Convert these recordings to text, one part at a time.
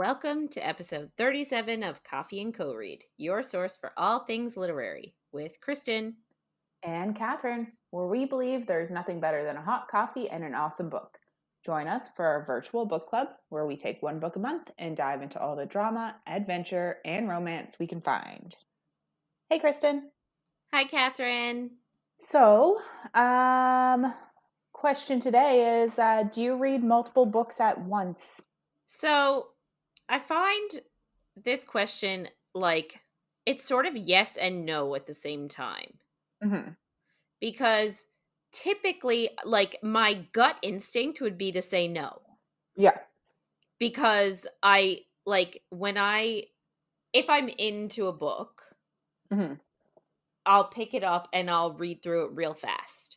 Welcome to episode 37 of Coffee and Co-Read, your source for all things literary, with Kristen and Catherine, where we believe there's nothing better than a hot coffee and an awesome book. Join us for our virtual book club, where we take one book a month and dive into all the drama, adventure, and romance we can find. Hey, Kristen. Hi, Catherine. So, question today is, do you read multiple books at once? So, I find this question, it's sort of yes and no at the same time. Mm-hmm. Because typically, my gut instinct would be to say no. Yeah. Because if I'm into a book, mm-hmm. I'll pick it up and I'll read through it real fast.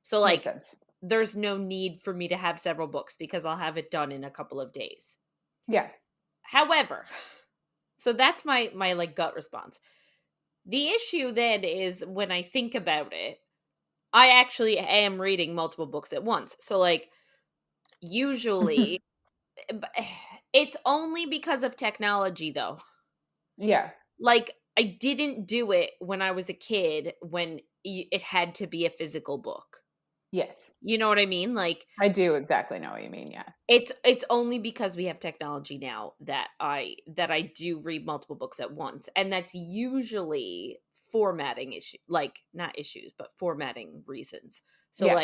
So, Makes sense. There's no need for me to have several books because I'll have it done in a couple of days. Yeah. However, so that's my gut response. The issue then is when I think about it, I actually am reading multiple books at once. So, usually, it's only because of technology, though. Yeah. I didn't do it when I was a kid when it had to be a physical book. Yes. You know what I mean? I do exactly know what you mean, yeah. It's only because we have technology now that I do read multiple books at once. And that's usually formatting not issues, but formatting reasons. So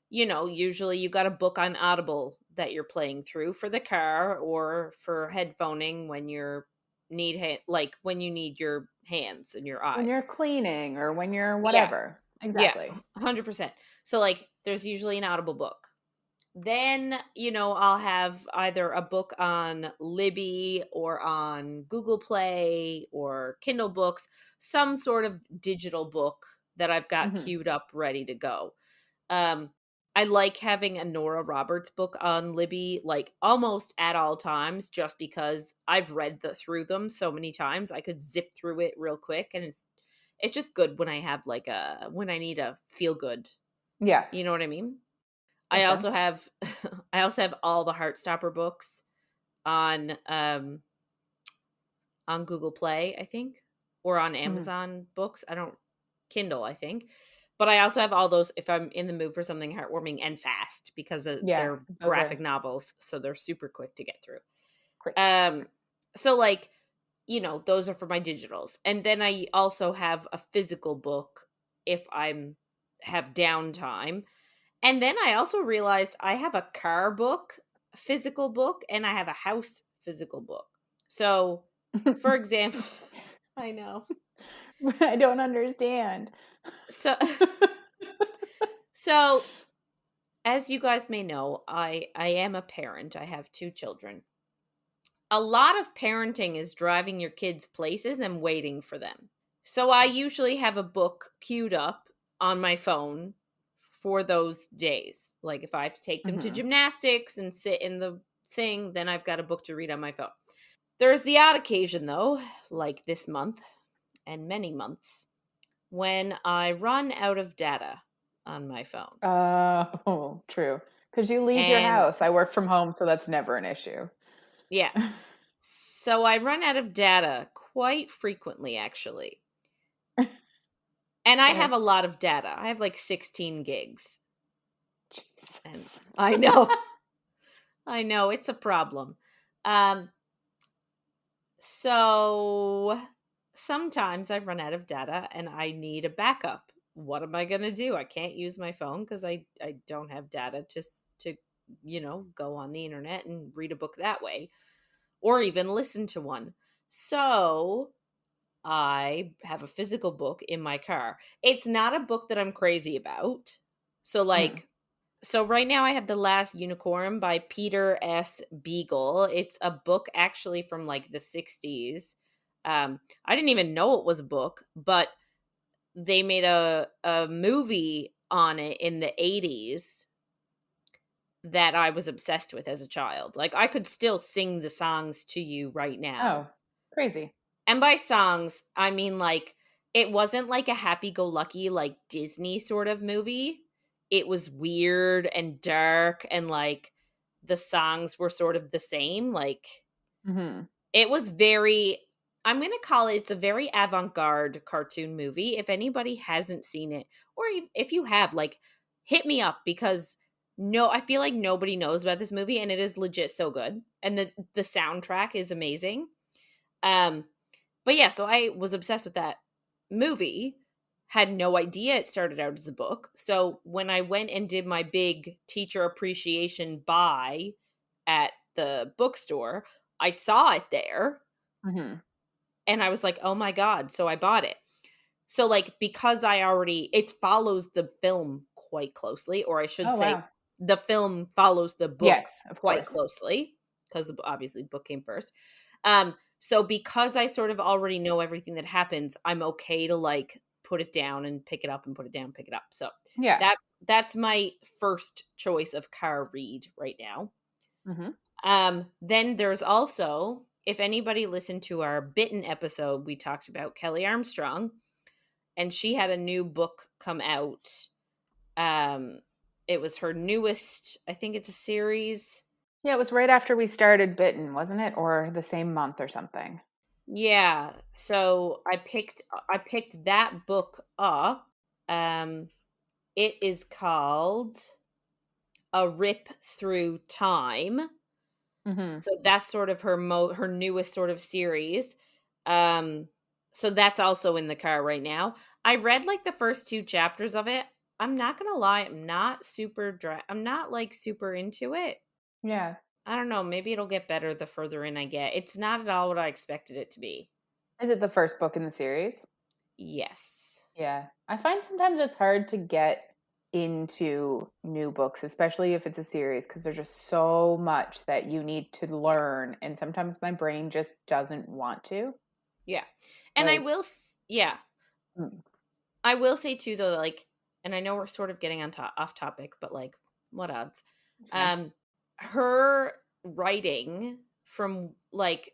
usually you got a book on Audible that you're playing through for the car or for headphoning when you need your hands and your eyes. When you're cleaning or when you're whatever. Yeah. Exactly. Yeah, 100%. So there's usually an Audible book. Then, I'll have either a book on Libby or on Google Play or Kindle books, some sort of digital book that I've got queued up ready to go. I like having a Nora Roberts book on Libby, almost at all times, just because I've read through them so many times. I could zip through it real quick, and it's just good when I have when I need a feel good. Yeah. You know what I mean? I also have all the Heartstopper books on Google Play, I think, or on Amazon books. Kindle, I think. But I also have all those if I'm in the mood for something heartwarming and fast because they're graphic novels, so they're super quick to get through. Quick. So those are for my digitals. And then I also have a physical book if have downtime. And then I also realized I have a car book, physical book, and I have a house physical book. So, for example, I know. I don't understand. So as you guys may know, I am a parent. I have 2 children. A lot of parenting is driving your kids places and waiting for them. So I usually have a book queued up on my phone for those days. If I have to take them to gymnastics and sit in the thing, then I've got a book to read on my phone. There's the odd occasion, though, like this month and many months, when I run out of data on my phone. Oh, true. Because you leave your house. I work from home, so that's never an issue. Yeah. So I run out of data quite frequently, actually. And I have a lot of data. I have 16 gigs. Jesus. And I know. I know, it's a problem. So sometimes I run out of data and I need a backup. What am I going to do? I can't use my phone because I don't have data to go on the internet and read a book that way or even listen to one. So I have a physical book in my car. It's not a book that I'm crazy about. So so right now I have The Last Unicorn by Peter S. Beagle. It's a book actually from the 60s. I didn't even know it was a book, but they made a movie on it in the 80s that I was obsessed with as a child. I could still sing the songs to you right now. Oh, crazy. And by songs, I mean it wasn't a happy-go-lucky Disney sort of movie. It was weird and dark and the songs were sort of the same. Mm-hmm. It was very, I'm going to call it, it's a very avant-garde cartoon movie. If anybody hasn't seen it, or if you have, like, hit me up, because no, I feel like nobody knows about this movie, and it is legit so good. And the soundtrack is amazing. Um, but yeah, so I was obsessed with that movie. Had no idea it started out as a book. So when I went and did my big teacher appreciation buy at the bookstore, I saw it there Mm-hmm. and I was like, "Oh my god." So I bought it. So, like, because it follows the film quite closely, or I should Oh, say wow. the film follows the book Yes, of quite course. closely, because obviously book came first. So because I sort of already know everything that happens, I'm okay to, like, put it down and pick it up and put it down, pick it up. So Yeah. that that's my first choice of car read right now. Mm-hmm. Then there's also, if anybody listened to our Bitten episode, we talked about Kelly Armstrong, and she had a new book come out. Um, it was her newest, I think it's a series. Yeah, it was right after we started Bitten, wasn't it? Or the same month or something. Yeah, so I picked that book up. Um, it is called A Rip Through Time. Mm-hmm. So that's sort of her newest sort of series. Um, so that's also in the car right now. I read like the first 2 chapters of it. I'm not gonna lie, I'm not like super into it. Yeah. I don't know, maybe it'll get better the further in I get. It's not at all what I expected it to be. Is it the first book in the series? Yes. Yeah. I find sometimes it's hard to get into new books, especially if it's a series, because there's just so much that you need to Yeah. learn. And sometimes my brain just doesn't want to. Yeah. And Like, yeah. mm, I will say too though, like, and I know we're sort of getting off topic, but like, what odds? it's fine. Um, her writing from like,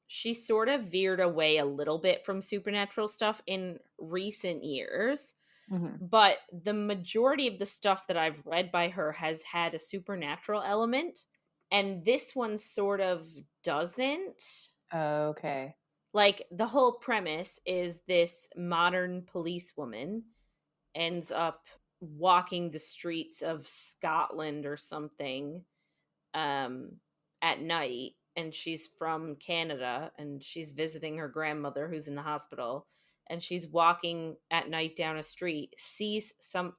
she sort of veered away a little bit from supernatural stuff in recent years, Hmm. but the majority of the stuff that I've read by her has had a supernatural element, and this one sort of doesn't. Okay. Like, the whole premise is this modern policewoman ends up walking the streets of Scotland or something, um, at night, and she's from Canada, and she's visiting her grandmother who's in the hospital, and she's walking at night down a street,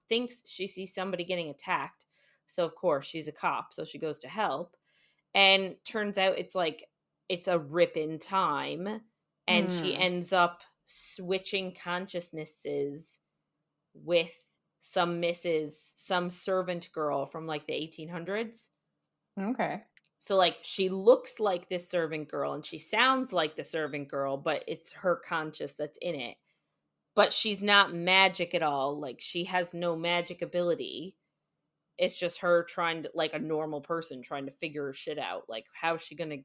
thinks she sees somebody getting attacked. So of course she's a cop, so she goes to help, and turns out it's a rip in time, and she Mm, ends up switching consciousnesses with some servant girl from like the 1800s. okay. So like she looks like this servant girl and she sounds like the servant girl, but it's her conscious that's in it. But she's not magic at all. Like, she has no magic ability. It's just her trying to, like a normal person trying to figure her shit out. Like, how's she Get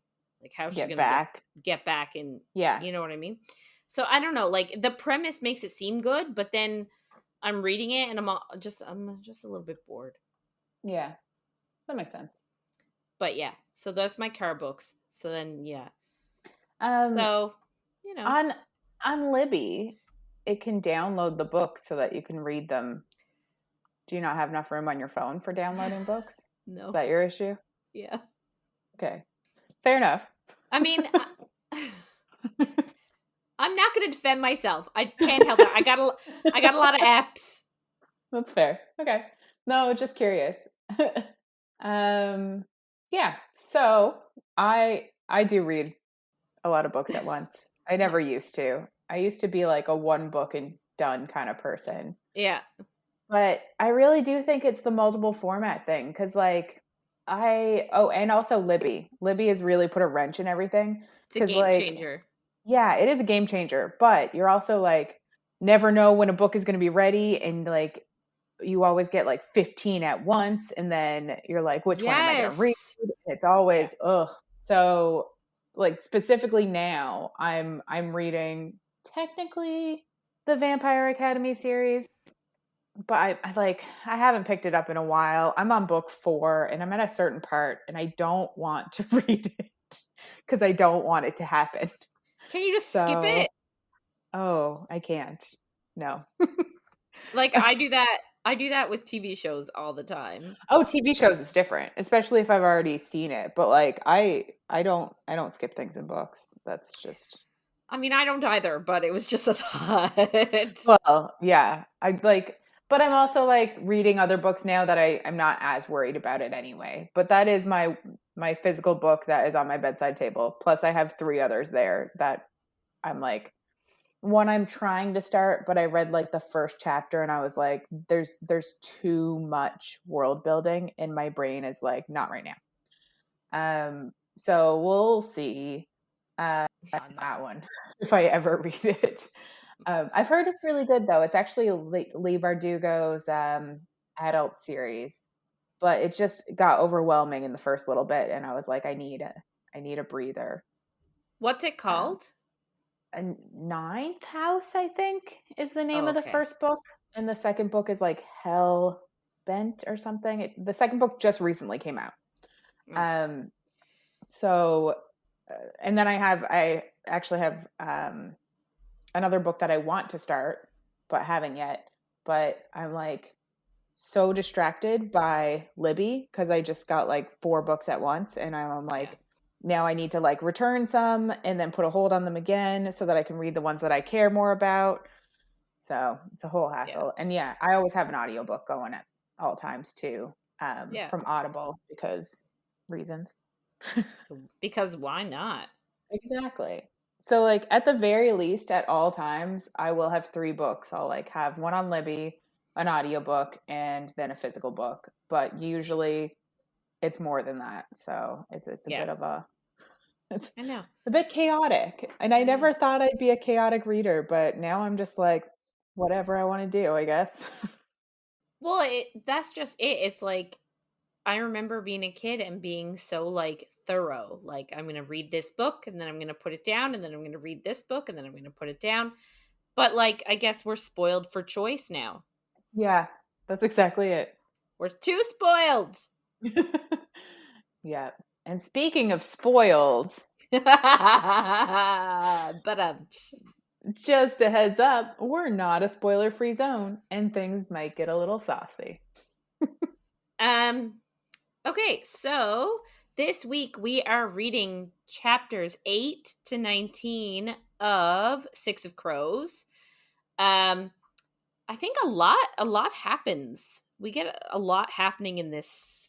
gonna back. get back, and Yeah. you know what I mean? So I don't know. Like, the premise makes it seem good, but then I'm reading it and I'm just a little bit bored. Yeah. That makes sense. But yeah, so that's my car books. So then yeah. Um, So, you know, on on Libby, it can download the books so that you can read them. Do you not have enough room on your phone for downloading books? Is no. that your issue? Yeah. Okay. Fair enough. I mean, I'm not going to defend myself. I can't help it. I got a lot of apps. That's fair. Okay. No, just curious. um yeah. So I do read a lot of books at once. I never used to. I used to be like a one book and done kind of person. Yeah. But I really do think it's the multiple format thing because, like, and also Libby. Libby has really put a wrench in everything It's a because, game like, changer. yeah, it is a game changer, but you're also like, never know when a book is going to be ready. And, like, you always get like 15 at once. And then you're like, which one am I going to read? Yes. It's Yeah. always, ugh. So, like, specifically now, I'm reading technically the Vampire Academy series, but I haven't picked it up in a while. I'm on book 4 and I'm at a certain part and I don't want to read it. because I don't want it to happen. Can you just skip So, it? oh, I can't. No. Like, I do that with TV shows all the time. Oh, TV shows is different, especially if I've already seen it. But like I don't skip things in books. That's just I mean, I don't either, but it was just a thought. well, yeah. I like but I'm also like reading other books now that I'm not as worried about it anyway. But that is my physical book that is on my bedside table. Plus I have three others there that I'm like one I'm trying to start, but I read like the first chapter and I was like, there's too much world building, and my brain is like, not right now. So we'll see on that one if I ever read it. I've heard it's really good though. It's actually Leigh Bardugo's adult series, but it just got overwhelming in the first little bit, and I was like, I need a breather. What's it Um, called? a Ninth House, I think, is the name Oh, of the okay. first book, and the second book is like Hell Bent or something. The second book just recently came out. Mm. Um, so, and then I actually have another book that I want to start, but haven't yet. But I'm like so distracted by Libby because I just got like four books at once, and I'm Yeah. like, now I need to like return some and then put a hold on them again so that I can read the ones that I care more about. So it's a whole Yeah. hassle. And yeah, I always have an audiobook going at all times too, Yeah. from Audible because reasons. Because why not? Exactly. So like at the very least at all times I will have three books. I'll like have one on Libby, an audiobook, and then a physical book. But usually it's more than that. So it's a Yeah. bit of a it's I know. a bit chaotic. And I I know. never thought I'd be a chaotic reader, but now I'm just like whatever I want to do, I guess. Well, that's just it. It's like I remember being a kid and being so like thorough. Like I'm going to read this book and then I'm going to put it down and then I'm going to read this book and then I'm going to put it down. But like I guess we're spoiled for choice now. Yeah, that's exactly it. We're too spoiled. Yeah. And speaking of spoiled, But just a heads up, we're not a spoiler free zone and things might get a little saucy. um okay, so this week we are reading chapters 8 to 19 of Six of Crows. Um I think a lot happens. We get a lot happening in this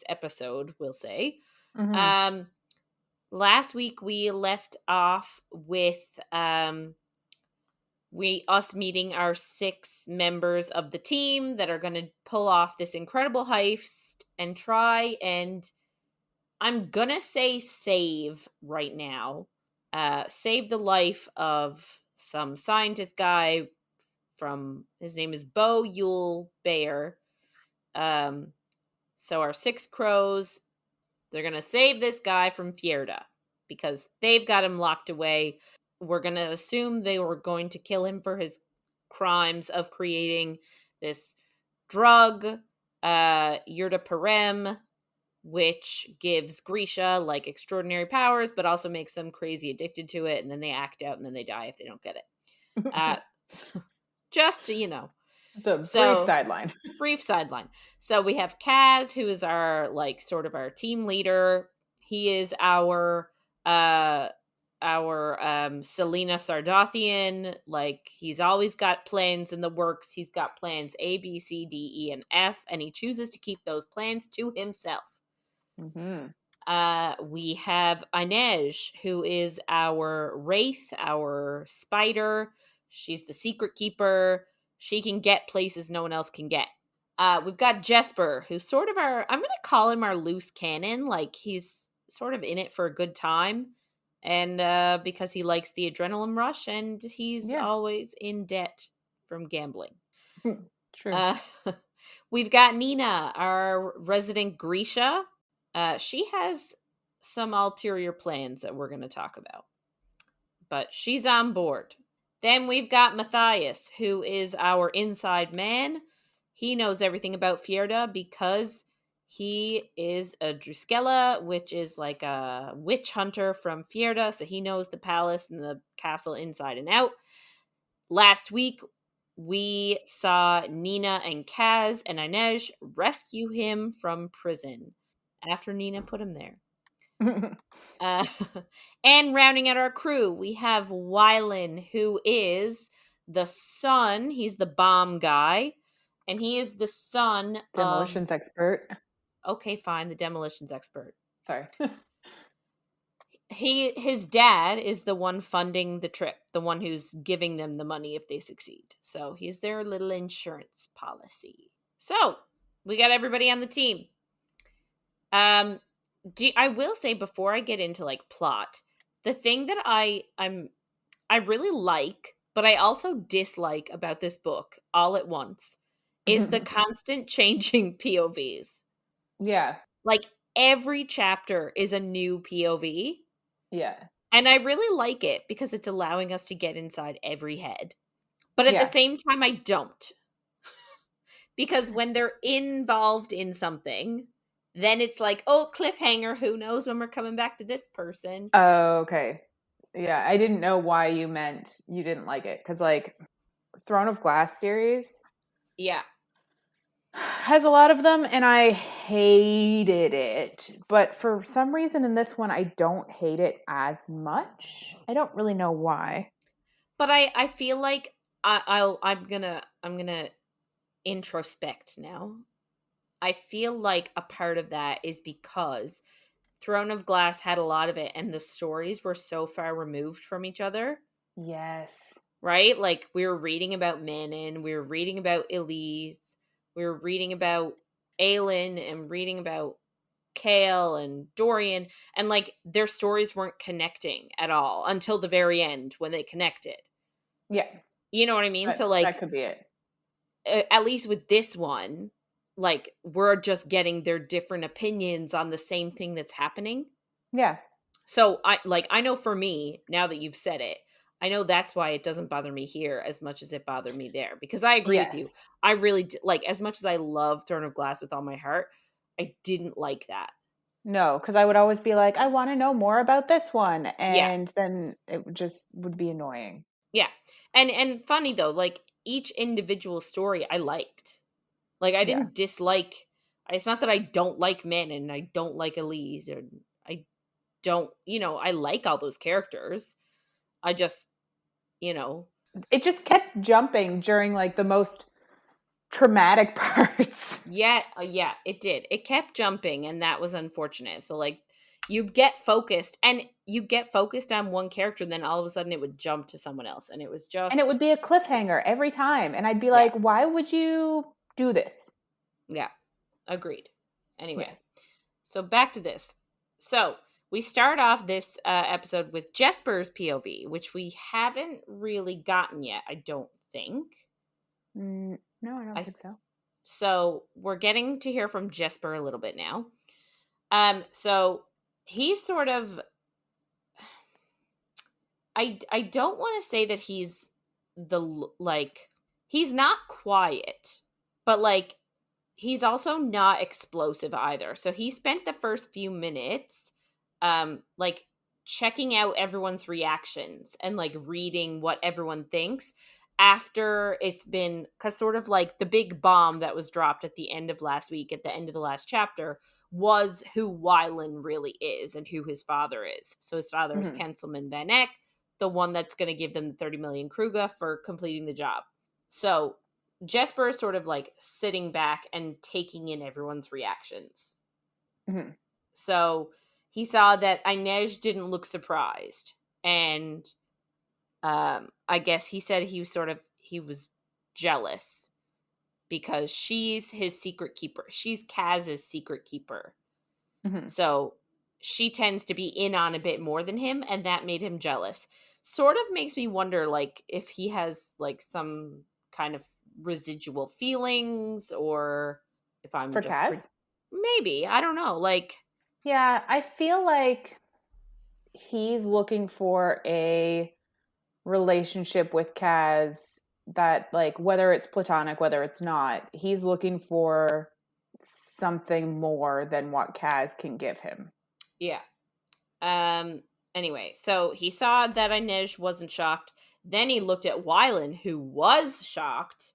episode, we'll say. Mm-hmm. Um last week we left off with us meeting our 6 members of the team that are going to pull off this incredible heist and try and I'm going to say save right now. Save the life of some scientist guy from his name is Bo Yule Bear. Um so our 6 crows, they're going to save this guy from Fjerda because they've got him locked away. We're going to assume they were going to kill him for his crimes of creating this drug, Yurda, which gives Grisha like extraordinary powers, but also makes them crazy addicted to it. And then they act out and then they die if they don't get it. Uh, just to, So brief So, sideline. brief sideline. So we have Kaz, who is our like sort of our team leader. He is our Selena Sardothian. Like he's always got plans in the works. He's got plans A, B, C, D, E, and F, and he chooses to keep those plans to himself. Mm-hmm. We have Inej, who is our wraith, our spider. She's the secret keeper. She can get places no one else can get. We've got Jesper, who's sort of I'm going to call him our loose cannon. Like he's sort of in it for a good time. And because he likes the adrenaline rush and he's Yeah. always in debt from gambling. True. Uh, we've got Nina, our resident Grisha. She has some ulterior plans that we're going to talk about, but she's on board. Then we've got Matthias, who is our inside man. He knows everything about Fjerda because He is a Druskella, which is like a witch hunter from Fjerda, so he knows the palace and the castle inside and out. Last week, we saw Nina and Kaz and Inej rescue him from prison after Nina put him there. Uh, and rounding out our crew, we have Wylan, who is the son. He's the bomb guy, and he is the son of. Demolitions expert. Okay, fine, the demolitions expert. Sorry. His dad is the one funding the trip, the one who's giving them the money if they succeed. So he's their little insurance policy. So we got everybody on the team. I will say before I get into like plot, the thing that I really like, but I also dislike about this book all at once is the constant changing POVs. Yeah. Like every chapter is a new POV. Yeah. And I really like it because it's allowing us to get inside every head. But at the same time, I don't. Because when they're involved in something, then it's like, oh, cliffhanger, who knows when we're coming back to this person. Oh, okay. Yeah, I didn't know why you meant you didn't like it. Because, like, Throne of Glass series has a lot of them, and I hated it. But for some reason in this one, I don't hate it as much. I don't really know why. But I feel like I'm gonna introspect now. I feel like a part of that is because Throne of Glass had a lot of it, and the stories were so far removed from each other. Yes. Right? Like, we were reading about Manon, we were reading about Elise, we were reading about Aelin, and reading about Kale and Dorian, and, like, their stories weren't connecting at all until the very end when they connected. Yeah. You know what I mean? So, like, that could be it. At least with this one, like, we're just getting their different opinions on the same thing that's happening. Yeah. So, I know for me, now that you've said it, I know that's why it doesn't bother me here as much as it bothered me there. Because I agree with you. I really, like, as much as I love Throne of Glass with all my heart, I didn't like that. No, because I would always be like, I want to know more about this one. And then it just would be annoying. Yeah. And funny, though, like, each individual story I liked. Like, I didn't dislike. It's not that I don't like Manon and I don't like Elise, or I don't, I like all those characters. I just, it just kept jumping during like the most traumatic parts. Yeah, it did. It kept jumping, and that was unfortunate. So, like, you get focused on one character, then all of a sudden it would jump to someone else, and it was just, and it would be a cliffhanger every time, and I'd be like, why would you do this? Yeah, agreed. Anyway, so back to this. So we start off this episode with Jesper's POV, which we haven't really gotten yet, I don't think. No, I don't think so. So we're getting to hear from Jesper a little bit now. So he's sort of, I don't want to say that he's he's not quiet, but like, he's also not explosive either. So he spent the first few minutes, like, checking out everyone's reactions and like reading what everyone thinks after it's been, because sort of like the big bomb that was dropped at the end of last week, at the end of the last chapter, was who Wylan really is and who his father is. So his father is Councilman Van Eck, the one that's going to give them the 30 million Kruga for completing the job. So Jesper is sort of like sitting back and taking in everyone's reactions. So he saw that Inej didn't look surprised. And I guess he said he was jealous because she's his secret keeper. She's Kaz's secret keeper. So she tends to be in on a bit more than him, and that made him jealous. Sort of makes me wonder, like, if he has like some kind of residual feelings, or if I'm for just Kaz? Maybe, I don't know. Like, yeah, I feel like he's looking for a relationship with Kaz that, like, whether it's platonic, whether it's not, he's looking for something more than what Kaz can give him. Yeah. Anyway, so he saw that Inej wasn't shocked. Then he looked at Wylan, who was shocked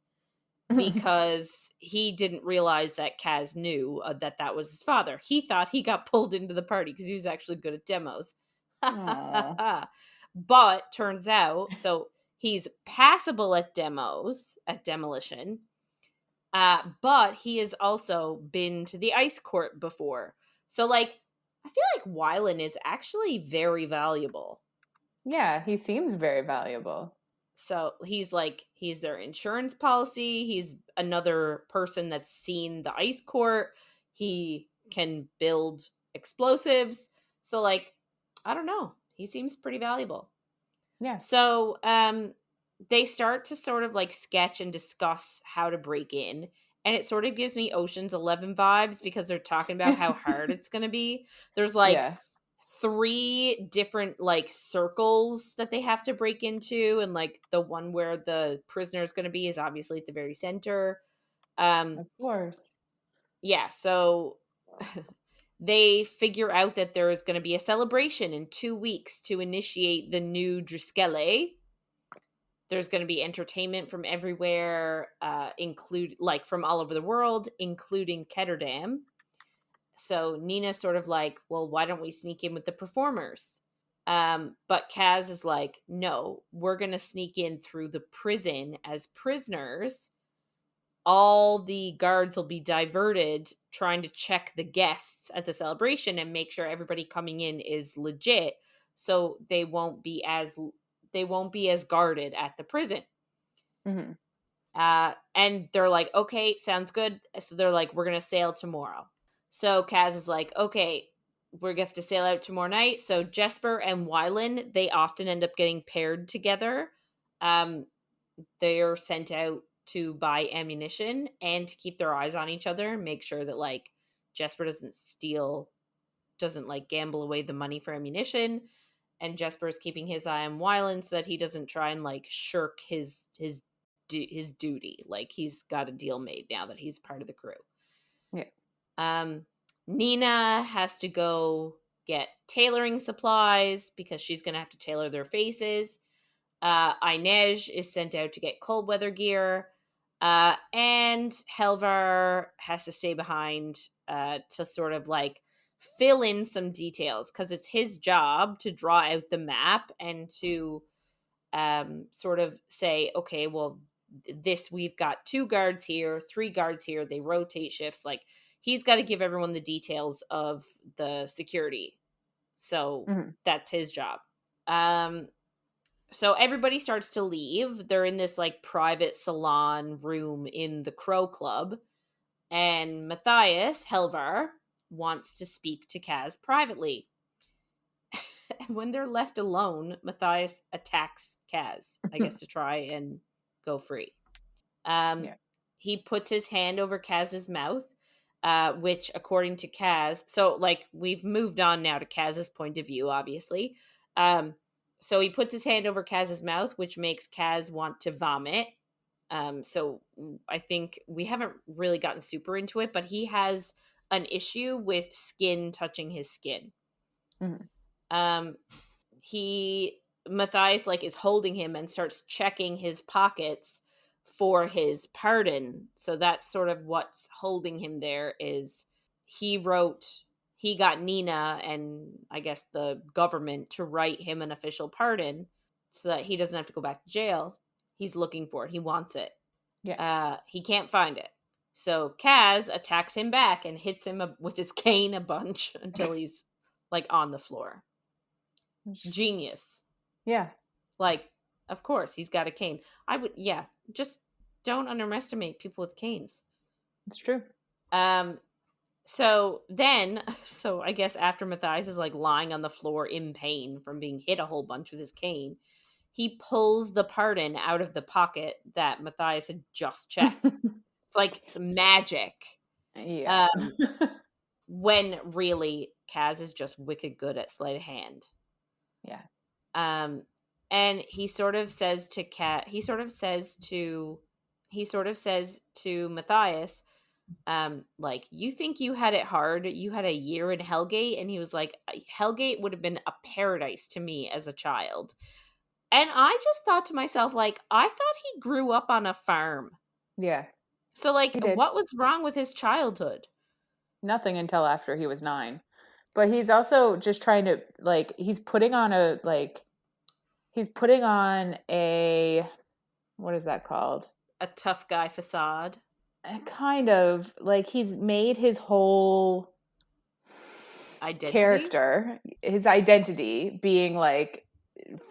because he didn't realize that Kaz knew that was his father. He thought he got pulled into the party because he was actually good at demos. Aw. But turns out, so he's passable at demos, at demolition, but he has also been to the ice court before. So, like, I feel like Wylan is actually very valuable. Yeah, he seems very valuable. So he's their insurance policy. He's another person that's seen the ice court. He can build explosives. So, like, I don't know. He seems pretty valuable. Yeah. So they start to sort of like sketch and discuss how to break in. And it sort of gives me Ocean's 11 vibes because they're talking about how hard it's going to be. There's like Yeah. 3 different like circles that they have to break into, and like the one where the prisoner is going to be is obviously at the very center. Of course. Yeah, so they figure out that there is going to be a celebration in 2 weeks to initiate the new Driskele. There's going to be entertainment from everywhere, include like from all over the world, including Ketterdam. So Nina's sort of like, well, why don't we sneak in with the performers? But Kaz is like, no, we're going to sneak in through the prison as prisoners. All the guards will be diverted trying to check the guests at the celebration and make sure everybody coming in is legit. So they won't be as guarded at the prison. Mm-hmm. And they're like, okay, sounds good. So they're like, we're going to sail tomorrow. So Kaz is like, okay, we're going to have to sail out tomorrow night. So Jesper and Wylan, they often end up getting paired together. They're sent out to buy ammunition and to keep their eyes on each other, make sure that like Jesper doesn't like gamble away the money for ammunition. And Jesper's keeping his eye on Wylan so that he doesn't try and like shirk his duty. Like he's got a deal made now that he's part of the crew. Yeah. Nina has to go get tailoring supplies because she's going to have to tailor their faces. Inej is sent out to get cold weather gear. And Helvar has to stay behind to sort of like fill in some details because it's his job to draw out the map and to sort of say, okay, well, we've got 2 guards here, 3 guards here. They rotate shifts. Like he's got to give everyone the details of the security. So that's his job. So everybody starts to leave. They're in this like private salon room in the Crow Club. And Matthias, Helvar, wants to speak to Kaz privately. And when they're left alone, Matthias attacks Kaz, I guess, to try and go free. Yeah. He puts his hand over Kaz's mouth, which, according to Kaz, so like we've moved on now to Kaz's point of view, obviously. So he puts his hand over Kaz's mouth, which makes Kaz want to vomit. So I think we haven't really gotten super into it, but he has an issue with skin touching his skin. Matthias like is holding him and starts checking his pockets for his pardon. So that's sort of what's holding him there is he got Nina and I guess the government to write him an official pardon so that he doesn't have to go back to jail. He's looking for it. He wants it. Yeah. He can't find it. So Kaz attacks him back and hits him with his cane a bunch until he's like on the floor. Genius. Yeah. Like, of course, he's got a cane. Just don't underestimate people with canes. It's true. So I guess after Matthias is like lying on the floor in pain from being hit a whole bunch with his cane, he pulls the pardon out of the pocket that Matthias had just checked. It's like some magic. Yeah. When really Kaz is just wicked good at sleight of hand. Yeah. And he sort of says to Matthias, like, you think you had it hard, you had a year in Hellgate, and he was like, Hellgate would have been a paradise to me as a child. And I just thought to myself, like, I thought he grew up on a farm. Yeah, So, like, he did. what was wrong with his childhood? Nothing until after he was 9. But he's also just trying to, like, he's putting on a, what is that called? A tough guy facade. A kind of, like, he's made his whole Identity? character, his identity being, like,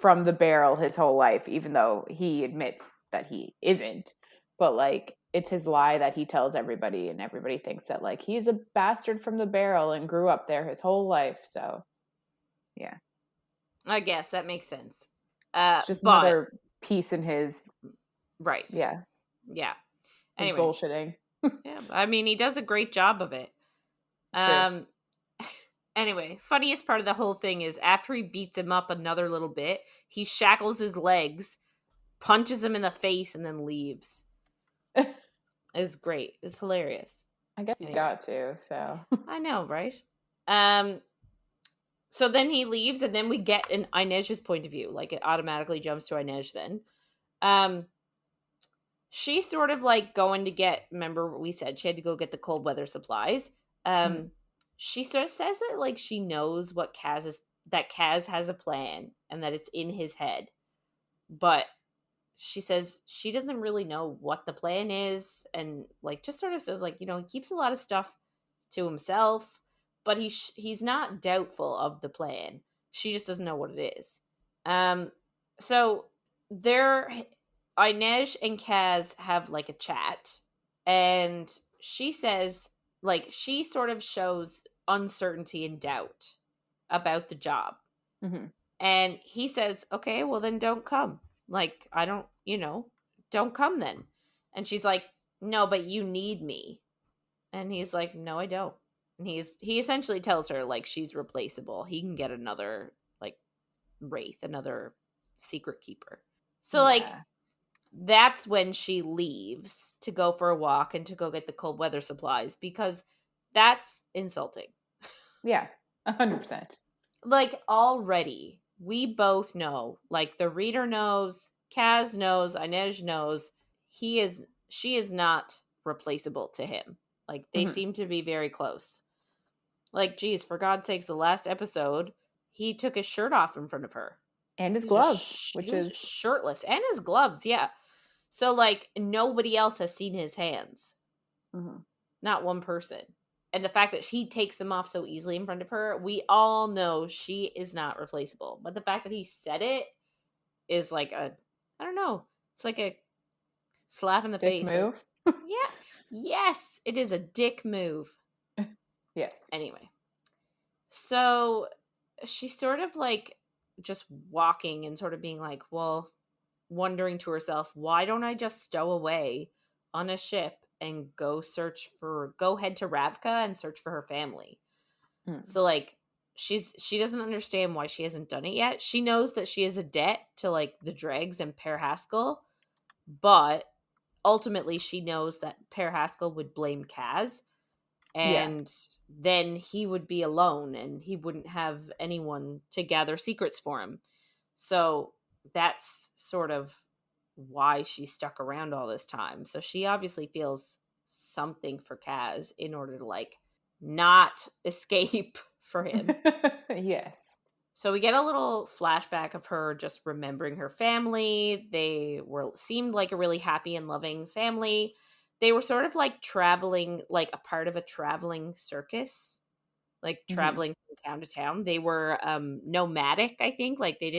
from the barrel his whole life, even though he admits that he isn't. But, like, it's his lie that he tells everybody, and everybody thinks that, like, he's a bastard from the barrel and grew up there his whole life. So, yeah. I guess that makes sense. It's just But another piece in his, right. yeah, Yeah. his Anyway. bullshitting. Yeah, I mean, he does a great job of it. True. Anyway, funniest part of the whole thing is after he beats him up another little bit, he shackles his legs, punches him in the face, and then leaves. It was great. It was hilarious. I guess you got to, so. I know, right? So then he leaves, and then we get an Inej's point of view. Like, it automatically jumps to Inej then. She's sort of like going to get, remember what we said, she had to go get the cold weather supplies. She sort of says that, like, she knows what that Kaz has a plan and that it's in his head. But she says she doesn't really know what the plan is, and, like, just sort of says, like, he keeps a lot of stuff to himself, but he's not doubtful of the plan. She just doesn't know what it is. So Inej and Kaz have, like, a chat, and she says, like, she sort of shows uncertainty and doubt about the job. And he says, okay, well then don't come. Like, I don't, don't come then. And she's like, no, but you need me. And he's like, no, I don't. And he essentially tells her, like, she's replaceable. He can get another, like, wraith, another secret keeper. So, like, that's when she leaves to go for a walk and to go get the cold weather supplies, because that's insulting. Yeah, 100%. Like, already, we both know, like, the reader knows, Kaz knows, Inej knows, she is not replaceable to him. Like, they seem to be very close. Like, geez, for God's sakes, the last episode, he took his shirt off in front of her. And his gloves, which is shirtless. And his gloves, yeah. So, like, nobody else has seen his hands. Not one person. And the fact that he takes them off so easily in front of her, we all know she is not replaceable. But the fact that he said it is like I don't know. It's like a slap in the dick face. Move. Yeah. Yes, it is a dick move. Yes. Anyway. So she's sort of, like, just walking and sort of being like, well, wondering to herself, why don't I just stow away on a ship and go head to Ravka and search for her family? So, like, she doesn't understand why she hasn't done it yet. She knows that she has a debt to, like, the Dregs and Per Haskell, but ultimately she knows that Per Haskell would blame Kaz, and then he would be alone and he wouldn't have anyone to gather secrets for him. So that's sort of why she stuck around all this time. So she obviously feels something for Kaz in order to, like, not escape for him. Yes. So we get a little flashback of her just remembering her family. They seemed like a really happy and loving family. They were sort of like traveling, like a part of a traveling circus, like traveling from town to town. They were nomadic, I think. Like, they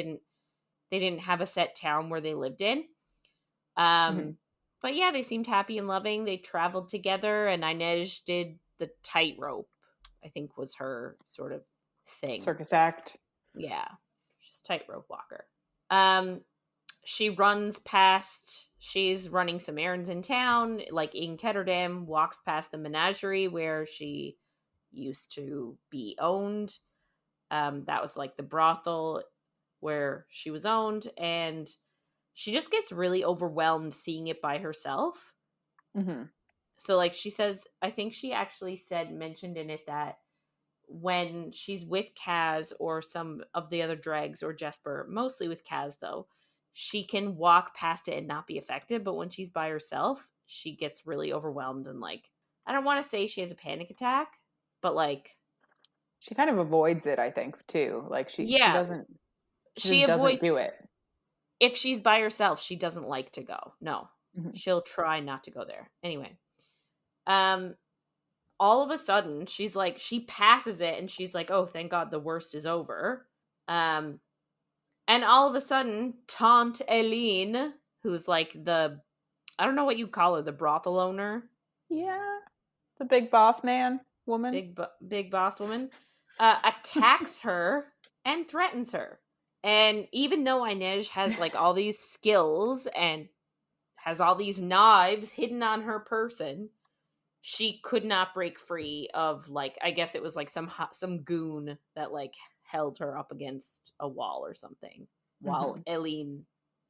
didn't have a set town where they lived in. But yeah, they seemed happy and loving. They traveled together, and Inej did the tightrope, I think was her sort of thing. Circus act. Yeah. She's a tightrope walker. She's running some errands in town, like in Ketterdam, walks past the menagerie where she used to be owned. That was like the brothel where she was owned, and she just gets really overwhelmed seeing it by herself. So like she says, I think she actually mentioned in it that when she's with Kaz or some of the other dregs or Jesper, mostly with Kaz though, she can walk past it and not be affected. But when she's by herself, she gets really overwhelmed and like, I don't want to say she has a panic attack, but like, She kind of avoids it, I think, too. Like she yeah, doesn't she she just doesn't avoids, do it. if she's by herself, she doesn't like to go. No, Mhm. she'll try not to go there. Anyway, um, all of a sudden she's like, she passes it and she's like, oh, thank God the worst is over. Um, And all of a sudden, Tante Eileen, who's like I don't know what you call her, the brothel owner, Yeah. The big boss man woman. big boss woman, attacks her and threatens her. And even though Inej has like all these skills and has all these knives hidden on her person, she could not break free of like, I guess it was like some goon that like held her up against a wall or something while Mhm. Eileen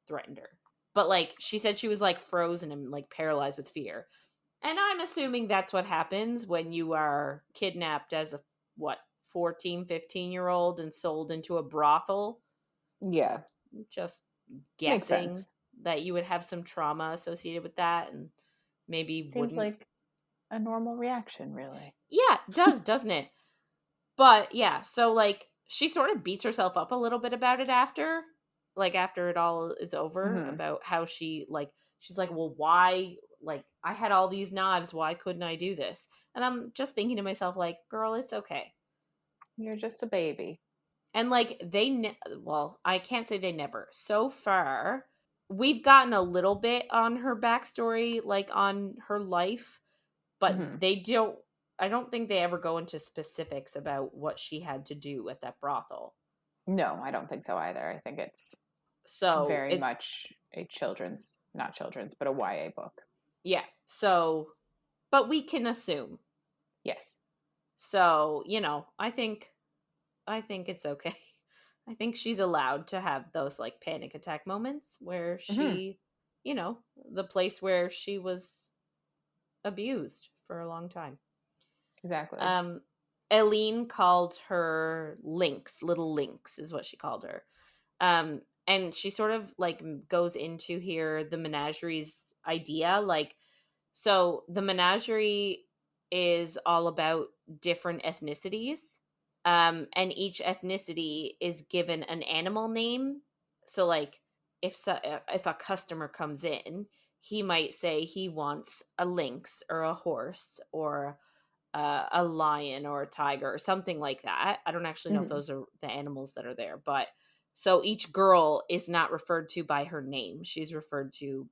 threatened her. But like she said she was like frozen and like paralyzed with fear. And I'm assuming that's what happens when you are kidnapped as a what 14, 15-year-old and sold into a brothel. Yeah. Just Makes guessing sense. that you would have some trauma associated with that and maybe Seems wouldn't. like a normal reaction, really. Yeah, it does, doesn't it? But yeah, so like she sort of beats herself up a little bit about it after, like after it all is over, Hmm. about how she's like, well, why? Like I had all these knives, why couldn't I do this? And I'm just thinking to myself, like, girl, it's okay. You're just a baby. And like well, I can't say they never. So far, we've gotten a little bit on her backstory, like on her life, but Hmm. they don't. I don't think they ever go into specifics about what she had to do at that brothel. No, I don't think so either. I think it's So very it, much a children's, not children's, but a YA book. yeah. So, but we can assume. Yes. So, I think it's okay. I think she's allowed to have those like panic attack moments where Hmm. she, the place where she was abused for a long time. Exactly. Um, Eileen called her Lynx, little Lynx is what she called her. And she sort of like goes into here the menagerie's idea. Like, so the menagerie is all about different ethnicities. And each ethnicity is given an animal name. So like if a customer comes in, he might say he wants a lynx or a horse or a lion or a tiger or something like that. I don't actually know if Hmm. those are the animals that are there, but so each girl is not referred to by her name. She's referred to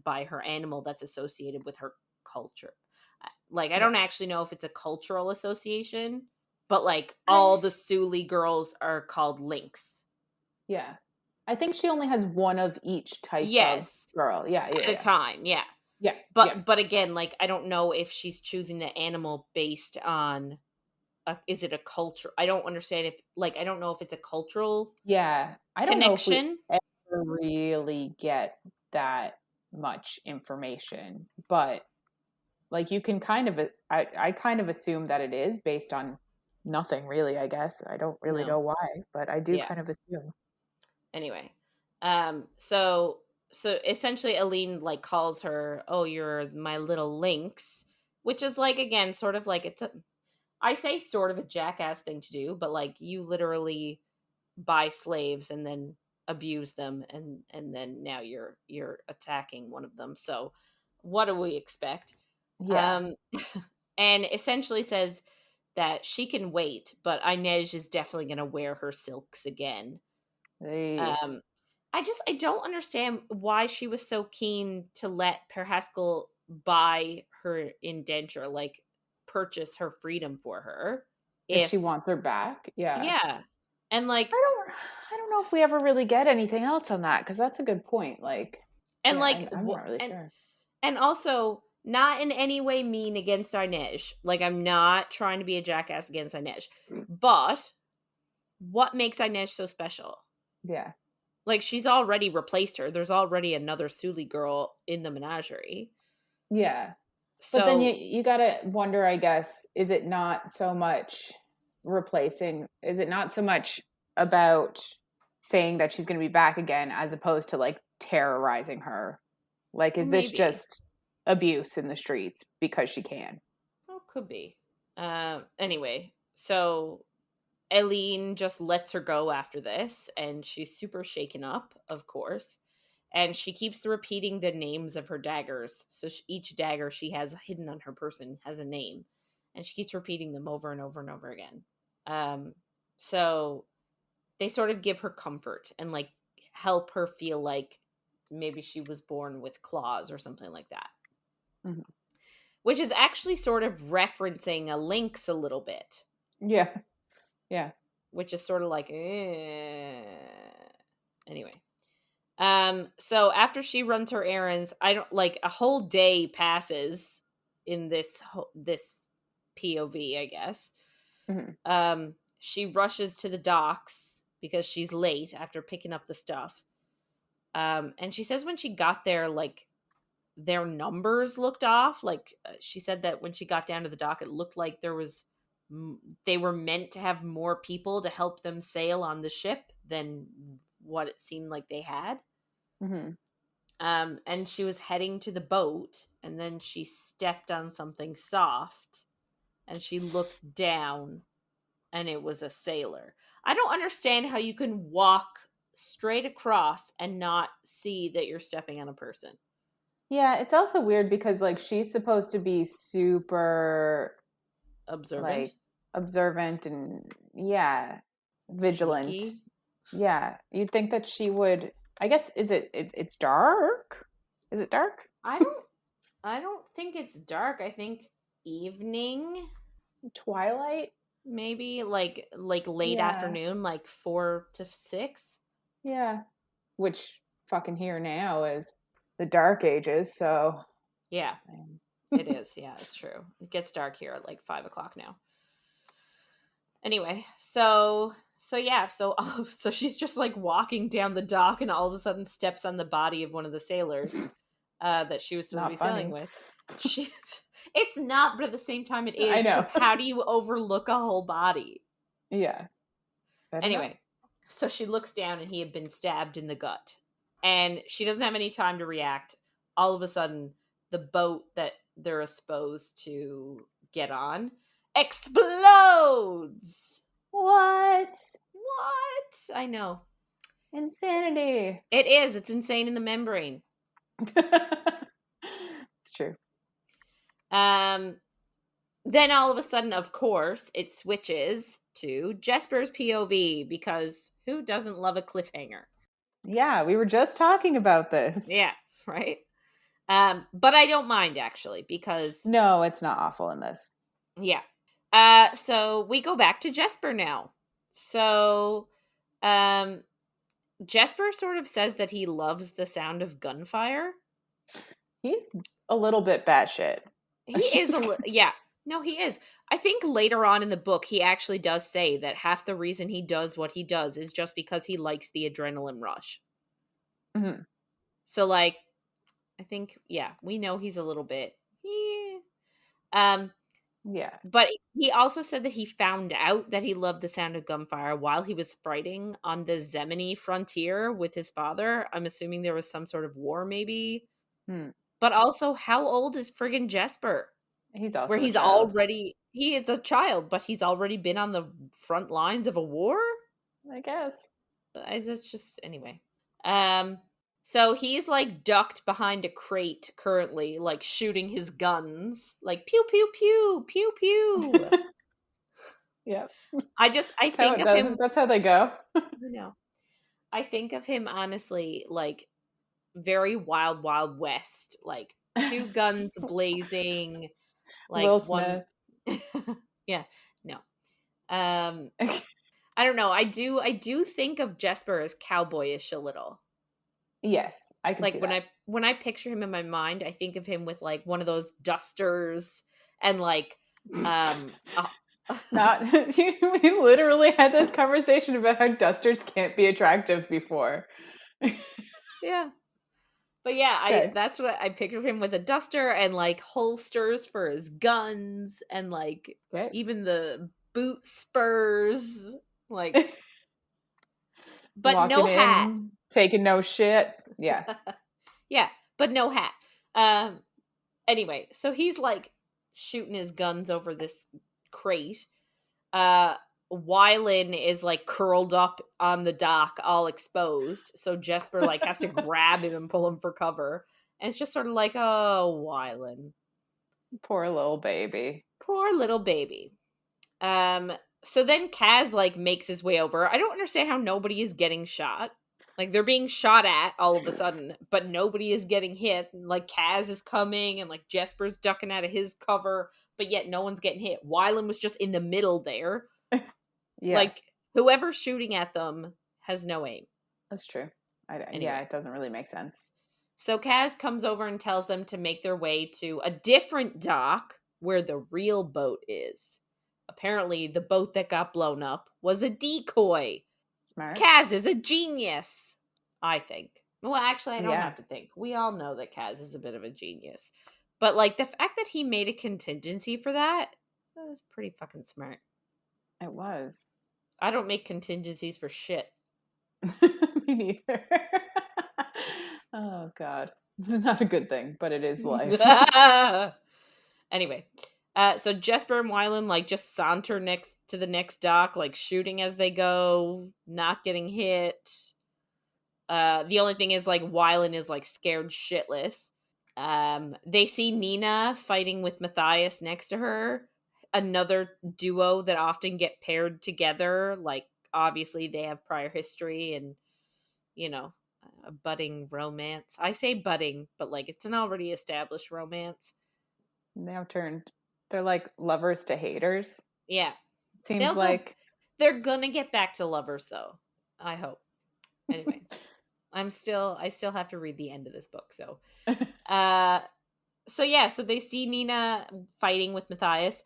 by her animal that's associated with her culture. Like, I don't Right. actually know if it's a cultural association, but like all I, the Suli girls are called lynx. yeah. I think she only has one of each type of Yes, girl. Yeah, yeah, at a yeah. time. Yeah. Yeah, yeah. But again, like I don't know if she's choosing the animal based on is it a culture? I don't understand if like I don't know if it's a cultural Yeah. I don't know if we connection. ever really get that much information, but like you can kind of I kind of assume that it is based on nothing really, I guess. I don't really No. know why, but I do Yeah. kind of assume. Anyway. So essentially Aline like calls her, "Oh, you're my little lynx," which is like again sort of like I say sort of a jackass thing to do, but like you literally buy slaves and then abuse them and then now you're attacking one of them. So what do we expect? Yeah. Um and essentially says that she can wait, but Inej is definitely going to wear her silks again. They, Um, I don't understand why she was so keen to let Per Haskell buy her indenture, like purchase her freedom for her. if she If wants her back, yeah. yeah, and like I don't I don't know if we ever really get anything else on that because that's a good point. Like, and yeah, like I'm not really sure. and also not in any way mean against Inej. Like I'm not trying to be a jackass against Inej, but what makes Inej so special? Yeah. Like she's already replaced her. There's already another Suli girl in the menagerie. Yeah. But then So you gotta wonder, I guess, is it not so much about saying that she's going to be back again as opposed to like terrorizing her? Like, is this maybe. just abuse in the streets because she can? Oh, could be. Anyway, so Eileen just lets her go after this, and she's super shaken up, of course. And she keeps repeating the names of her daggers. So each dagger she has hidden on her person has a name, and she keeps repeating them over and over and over again. So they sort of give her comfort and like help her feel like maybe she was born with claws or something like that. Mm-hmm. Which is actually sort of referencing a lynx a little bit. Yeah. Yeah. Which is sort of like, anyway. So after she runs her errands, I don't like a whole day passes in this POV, I guess. Mm-hmm. She rushes to the docks because she's late after picking up the stuff. And she says when she got there, like their numbers looked off. Like she said that when she got down to the dock, it looked like they were meant to have more people to help them sail on the ship than what it seemed like they had. Mm-hmm. And she was heading to the boat, and then she stepped on something soft, and she looked down, and it was a sailor. I don't understand how you can walk straight across and not see that you're stepping on a person. Yeah, it's also weird because like she's supposed to be super Observant, like observant and yeah, vigilant. sneaky. Yeah, you'd think that she would. I guess it's dark. Is it dark? I don't think it's dark. I think evening, Twilight. maybe like late Yeah, afternoon, like 4 to 6. yeah. Which fucking here now is the dark ages. So Yeah, it is. Yeah, it's true. It gets dark here at like 5 o'clock now. Anyway, so yeah, so she's just like walking down the dock, and all of a sudden steps on the body of one of the sailors that she was supposed to be not sailing funny. with. She, it's not, but at the same time, it I is, know. because how do you overlook a whole body? Yeah, better not. Anyway, so she looks down, and he had been stabbed in the gut, and she doesn't have any time to react. All of a sudden, the boat that they're supposed to get on explodes. What? What? I know. Insanity. It is. It's insane in the membrane. It's true. Um then all of a sudden, of course, it switches to Jesper's POV, because who doesn't love a cliffhanger? Yeah, we were just talking about this. Yeah, right? But I don't mind, actually, because No, it's not awful in this. yeah. So we go back to Jesper now. So Jesper sort of says that he loves the sound of gunfire. He's a little bit batshit. He is yeah. No, he is. I think later on in the book, he actually does say that half the reason he does what he does is just because he likes the adrenaline rush. Mm-hmm. So, like, I think, yeah, we know he's a little bit, yeah. Yeah. But he also said that he found out that he loved the sound of gunfire while he was fighting on the Zemini frontier with his father. I'm assuming there was some sort of war, maybe. Hmm. But also, how old is friggin' Jesper? He's Where also a he's child. already, he is a child, but he's already been on the front lines of a war? I guess. It's just, anyway. So he's like ducked behind a crate currently, like shooting his guns, like pew pew pew pew pew. Yeah. I That's how think it of does. him. That's how they go. I know. I think of him honestly like very Wild Wild West, like two guns blazing, like Will one. Smith. Yeah, no. I don't know. I do think of Jesper as cowboyish a little. Yes, I can see Like that. when I picture him in my mind, I think of him with like one of those dusters and like Not we literally had this conversation about how dusters can't be attractive before. yeah. But yeah, Good. that's what I pictured him with, a duster and like holsters for his guns and like Great. even the boot spurs, like, but no Walking hat. in, taking no shit. Yeah. Yeah, but no hat. Um anyway, so he's like shooting his guns over this crate. Uh Wylan is like curled up on the dock, all exposed. So Jesper like has to grab him and pull him for cover. And it's just sort of like, oh, Wylan. Poor little baby. Poor little baby. Um, so then Kaz like makes his way over. I don't understand how nobody is getting shot. Like they're being shot at all of a sudden, but nobody is getting hit. And, like Kaz is coming and like Jesper's ducking out of his cover, but yet no one's getting hit. Wylan was just in the middle there. Yeah, Like whoever's shooting at them has no aim. that's true. Yeah, Anyway, it doesn't really make sense. so Kaz comes over and tells them to make their way to a different dock where the real boat is. Apparently, the boat that got blown up was a decoy. Smart. Kaz is a genius, I think. Well, actually, I don't Yeah, have to think. We all know that Kaz is a bit of a genius. But, like, the fact that he made a contingency for that was pretty fucking smart. it was. I don't make contingencies for shit. Me neither. Oh, God. This is not a good thing, but it is life. Anyway, so Jesper and Wylan like just saunter next to the next dock, like shooting as they go, not getting hit. The only thing is like Wylan is like scared shitless. They see Nina fighting with Matthias next to her, another duo that often get paired together. Like obviously they have prior history and you know a budding romance. I say budding, but like it's an already established romance. Now turned. They're like lovers to haters. Yeah. Seems They'll go like. they're gonna get back to lovers though. I hope. Anyway, I still have to read the end of this book, so uh so they see Nina fighting with Matthias,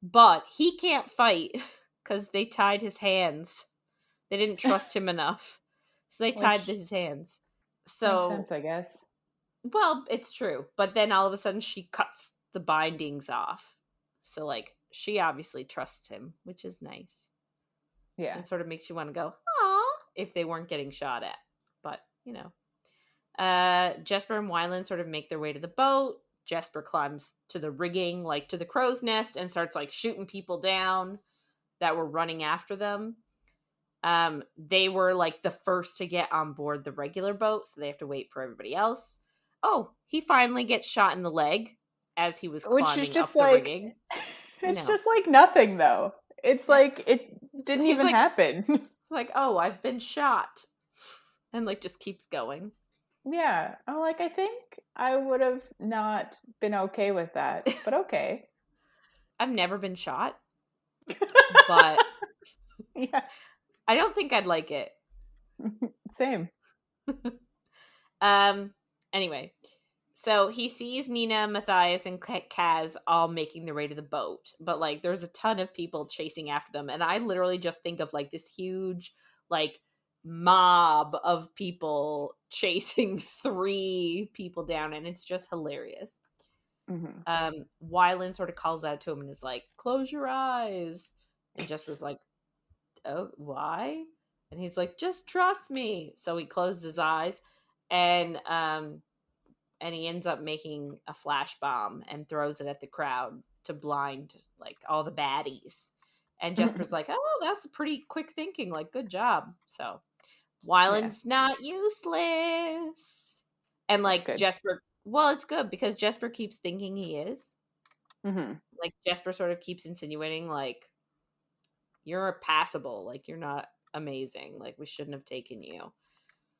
but he can't fight cuz they tied his hands. They didn't trust him enough. So they tied Which his hands. makes So sense, I guess. well, it's true, but then all of a sudden she cuts the bindings off. So like she obviously trusts him, which is nice. Yeah. And sort of makes you want to go, "Aw," if they weren't getting shot at. But, Jesper and Wylan sort of make their way to the boat. Jesper climbs to the rigging, like to the crow's nest, and starts like shooting people down that were running after them. They were like the first to get on board the regular boat, so they have to wait for everybody else. Oh, he finally gets shot in the leg as he was Which is climbing just up the like, rigging. I it's know. just like nothing, though. It's Yeah. like, it didn't He's even like, happen. like, oh, I've been shot. And like just keeps going. Yeah. I'm like, I think I would have not been okay with that, but okay. I've never been shot, but Yeah. I don't think I'd like it. Same. Anyway, so he sees Nina, Matthias, and Kaz all making their way to the boat, but like there's a ton of people chasing after them, and I literally just think of like this huge like mob of people chasing 3 people down, and it's just hilarious. Mm-hmm. Wylan sort of calls out to him and is like, "Close your eyes," and just was like, "Oh, why?" And he's like, "Just trust me." So he closes his eyes, and he ends up making a flash bomb and throws it at the crowd to blind like all the baddies. And Jesper's like, "Oh, that's pretty quick thinking. Like, good job." So Yeah, Wylan's not useless, and that's like good. Jesper. Well, it's good because Jesper keeps thinking he is. Mm-hmm. Like Jesper sort of keeps insinuating like you're passable, like you're not amazing, like we shouldn't have taken you.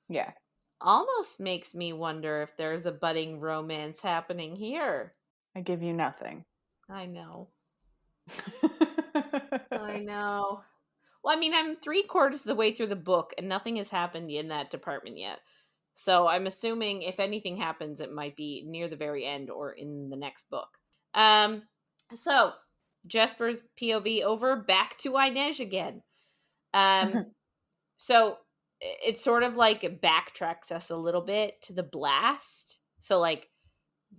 Yeah. Almost makes me wonder if there's a budding romance happening here. I give you nothing. I know. I know. Well, I mean, I'm 3/4 of the way through the book and nothing has happened in that department yet. So I'm assuming if anything happens, it might be near the very end or in the next book. So Jesper's POV over, back to Inej again. So it sort of like backtracks us a little bit to the blast. So like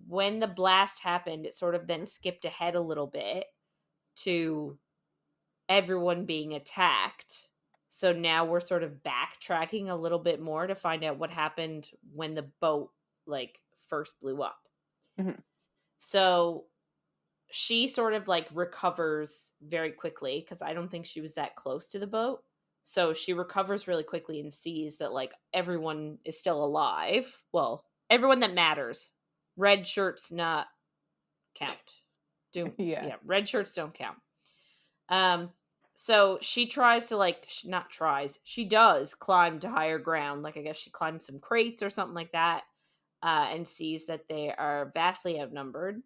when the blast happened, it sort of then skipped ahead a little bit to everyone being attacked. So now we're sort of backtracking a little bit more to find out what happened when the boat like first blew up. Mhm. So she sort of like recovers very quickly because I don't think she was that close to the boat. So she recovers really quickly and sees that like everyone is still alive. Well, everyone that matters. Red shirts not count. Yeah. Red shirts don't count. So she tries to like not tries. She does climb to higher ground. Like I guess she climbs some crates or something like that, and sees that they are vastly outnumbered.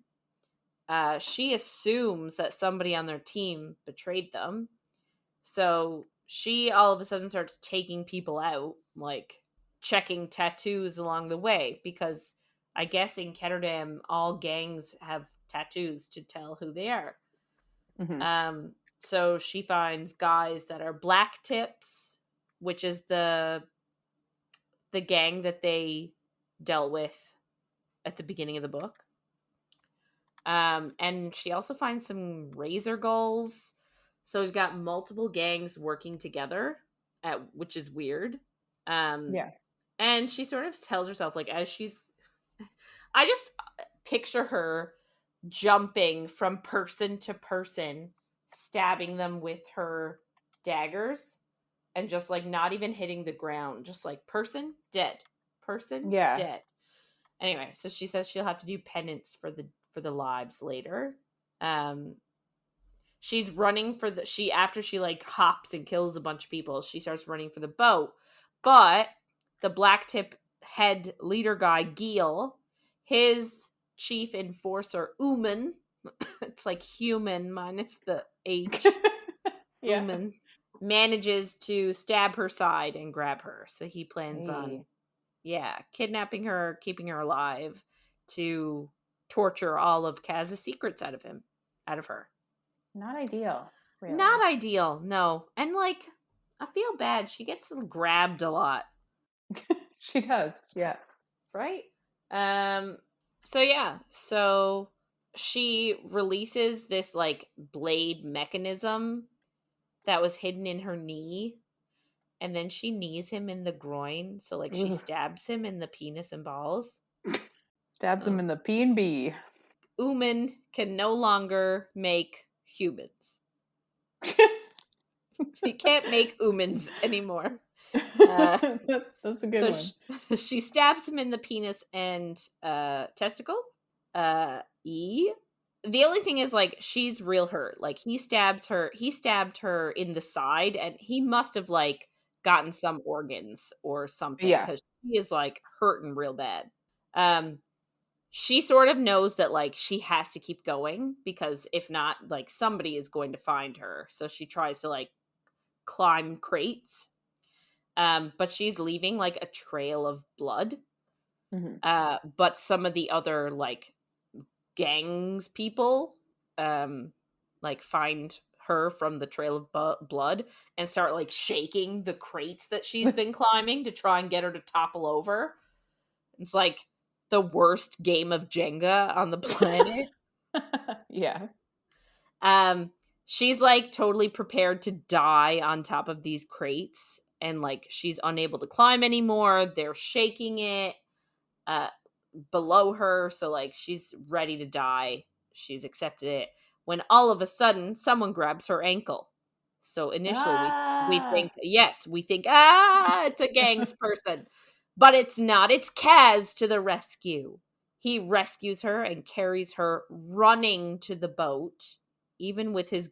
She assumes that somebody on their team betrayed them. So she all of a sudden starts taking people out, like checking tattoos along the way, because I guess in Ketterdam, all gangs have tattoos to tell who they are. Mhm. So she finds guys that are Black Tips, which is the gang that they dealt with at the beginning of the book. And she also finds some Razor Gulls. So we've got multiple gangs working together, which is weird. Yeah. And she sort of tells herself, like, as she's, I just picture her jumping from person to person, stabbing them with her daggers, and just like not even hitting the ground, just like person dead, person Yeah. dead. Anyway, so she says she'll have to do penance for the lives later. Um, she's running for after she like hops and kills a bunch of people, she starts running for the boat, but the black tip head leader guy Geel, his chief enforcer Uman, it's like human minus the H, Yeah. Uman, manages to stab her side and grab her. So he plans Hey. on kidnapping her, keeping her alive to torture all of Kaz's secrets out of her. Not ideal, really. Not ideal, no. And like, I feel bad. She gets grabbed a lot, She does. Yeah. right? Um. So yeah. So she releases this like blade mechanism that was hidden in her knee, and then she knees him in the groin. So like, she Ooh. stabs him in the penis and balls. Stabs him in the P&B. Uman can no longer make humans. He can't make Umans anymore. That's a good So one. she stabs him in the penis and testicles. E. The only thing is, like, she's real hurt. Like, he stabbed her in the side, and he must have like gotten some organs or something, Yeah. because she is like hurting real bad. She sort of knows that like she has to keep going, because if not, like, somebody is going to find her. So she tries to like climb crates. But she's leaving like a trail of blood. Mhm. But some of the other like gangs people like find her from the trail of blood and start like shaking the crates that she's been climbing to try and get her to topple over. It's like the worst game of Jenga on the planet. Yeah. Um, she's like totally prepared to die on top of these crates, and like she's unable to climb anymore. They're shaking it uh below her, so like she's ready to die. She's accepted it when all of a sudden someone grabs her ankle. So initially we Ah. think, yes, we think, it's a gangs person, but it's not. It's Kaz to the rescue. He rescues her and carries her running to the boat, even with his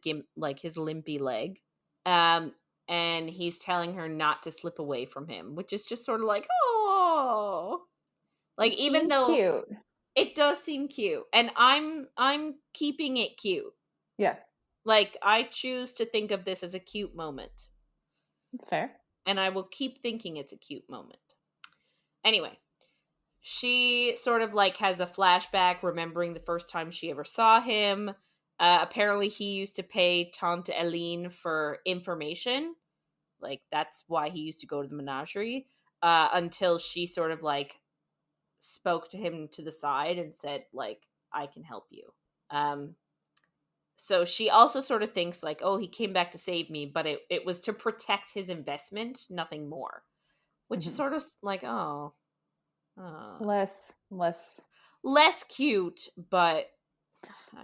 his limpy leg. Um, and he's telling her not to slip away from him, which is just sort of like, oh, like, It even seems though cute. it does seem cute, and I'm keeping it cute. Yeah. Like, I choose to think of this as a cute moment, That's fair. and I will keep thinking it's a cute moment. Anyway, she sort of like has a flashback, remembering the first time she ever saw him. Apparently he used to pay Tante Eileen for information, Like, that's why he used to go to the menagerie, until she sort of, like, spoke to him to the side and said, like, I can help you. So she also sort of thinks, like, oh, he came back to save me, but it was to protect his investment, nothing more. Which is sort of like, oh. Less. Less cute, but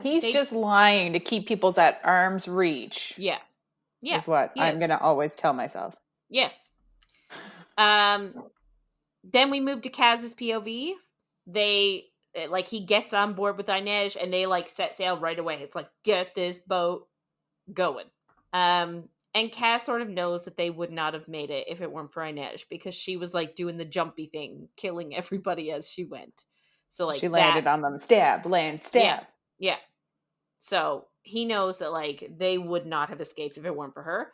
He's just lying to keep people's at arm's reach. Yeah. Yeah. Is what I'm going to always tell myself. Yes. Then we move to Kaz's POV. They, like, he gets on board with Inej and they, like, set sail right away. It's like, get this boat going. And Kaz sort of knows that they would not have made it if it weren't for Inej, because she was, like, doing the jumpy thing, killing everybody as she went. So, like, she landed on them, stab. Yeah. So he knows that, like, they would not have escaped if it weren't for her.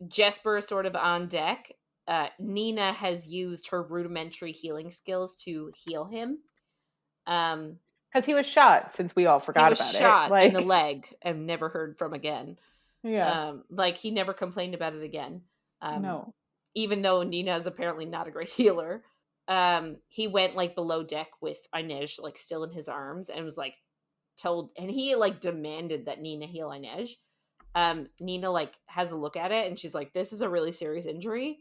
Jesper is sort of on deck. Nina has used her rudimentary healing skills to heal him. Because he was shot, since we all forgot about it. He was shot in the leg and never heard from again. Yeah. Like, he never complained about it again. No. Even though Nina is apparently not a great healer. He went, like, below deck with Inej, like, still in his arms, and was, like, told, and he, like, demanded that Nina heal Inej. Nina, like, has a look at it, and she's like, this is a really serious injury.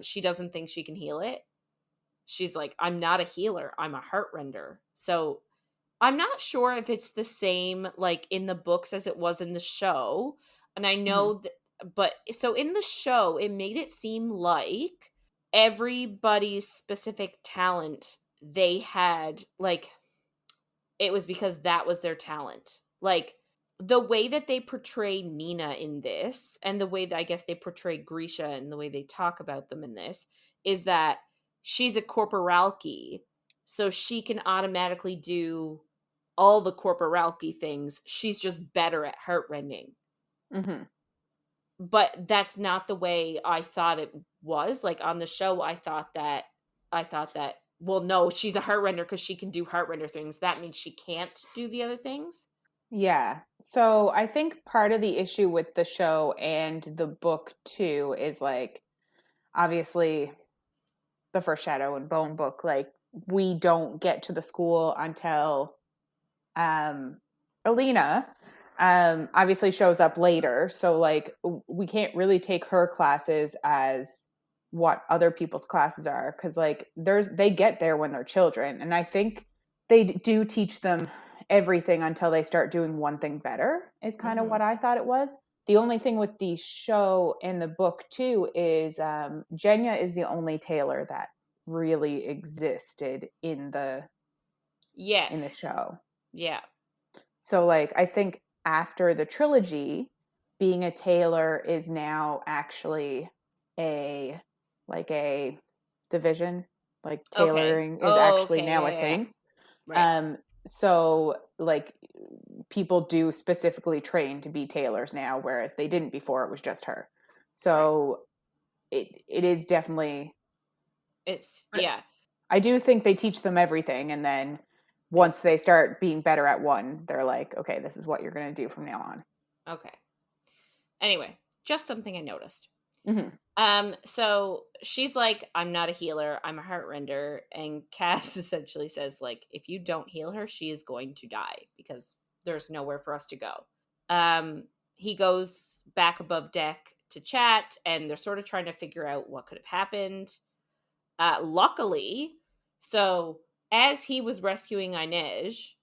She doesn't think she can heal it. She's like, I'm not a healer, I'm a heart render. So I'm not sure if it's the same, like, in the books as it was in the show. And I know that, but so in the show, it made it seem like everybody's specific talent they had, like, it was because that was their talent. Like, the way that they portray Nina in this, and the way that I guess they portray Grisha and the way they talk about them in this, is that she's a corporalki, so she can automatically do all the corporalki things. She's just better at heartrending. But that's not the way I thought it was. Like, on the show, I thought that, well, no, she's a heartrender because she can do heartrender things. That means she can't do the other things. Yeah. So I think part of the issue with the show and the book too is, like, obviously the first Shadow and Bone book, like, we don't get to the school until Alina obviously shows up later. So, like, we can't really take her classes as what other people's classes are, because, like, they get there when they're children, and I think they do teach them everything until they start doing one thing better, is kind of what I thought it was. The only thing with the show and the book too is Jenya is the only tailor that really existed in the show. Yeah. So, like, I think after the trilogy, being a tailor is now actually a division. Like, tailoring is actually now a thing. Right. So, like, people do specifically train to be tailors now, whereas they didn't before. It was just her. So it is definitely, yeah. I do think they teach them everything, and then once they start being better at one, they're like, okay, this is what you're going to do from now on. Okay. Anyway, just something I noticed. So she's like, I'm not a healer, I'm a heartrender. And Cass essentially says, like, if you don't heal her, she is going to die because there's nowhere for us to go. He goes back above deck to chat, and they're sort of trying to figure out what could have happened. Luckily, so as he was rescuing Inej,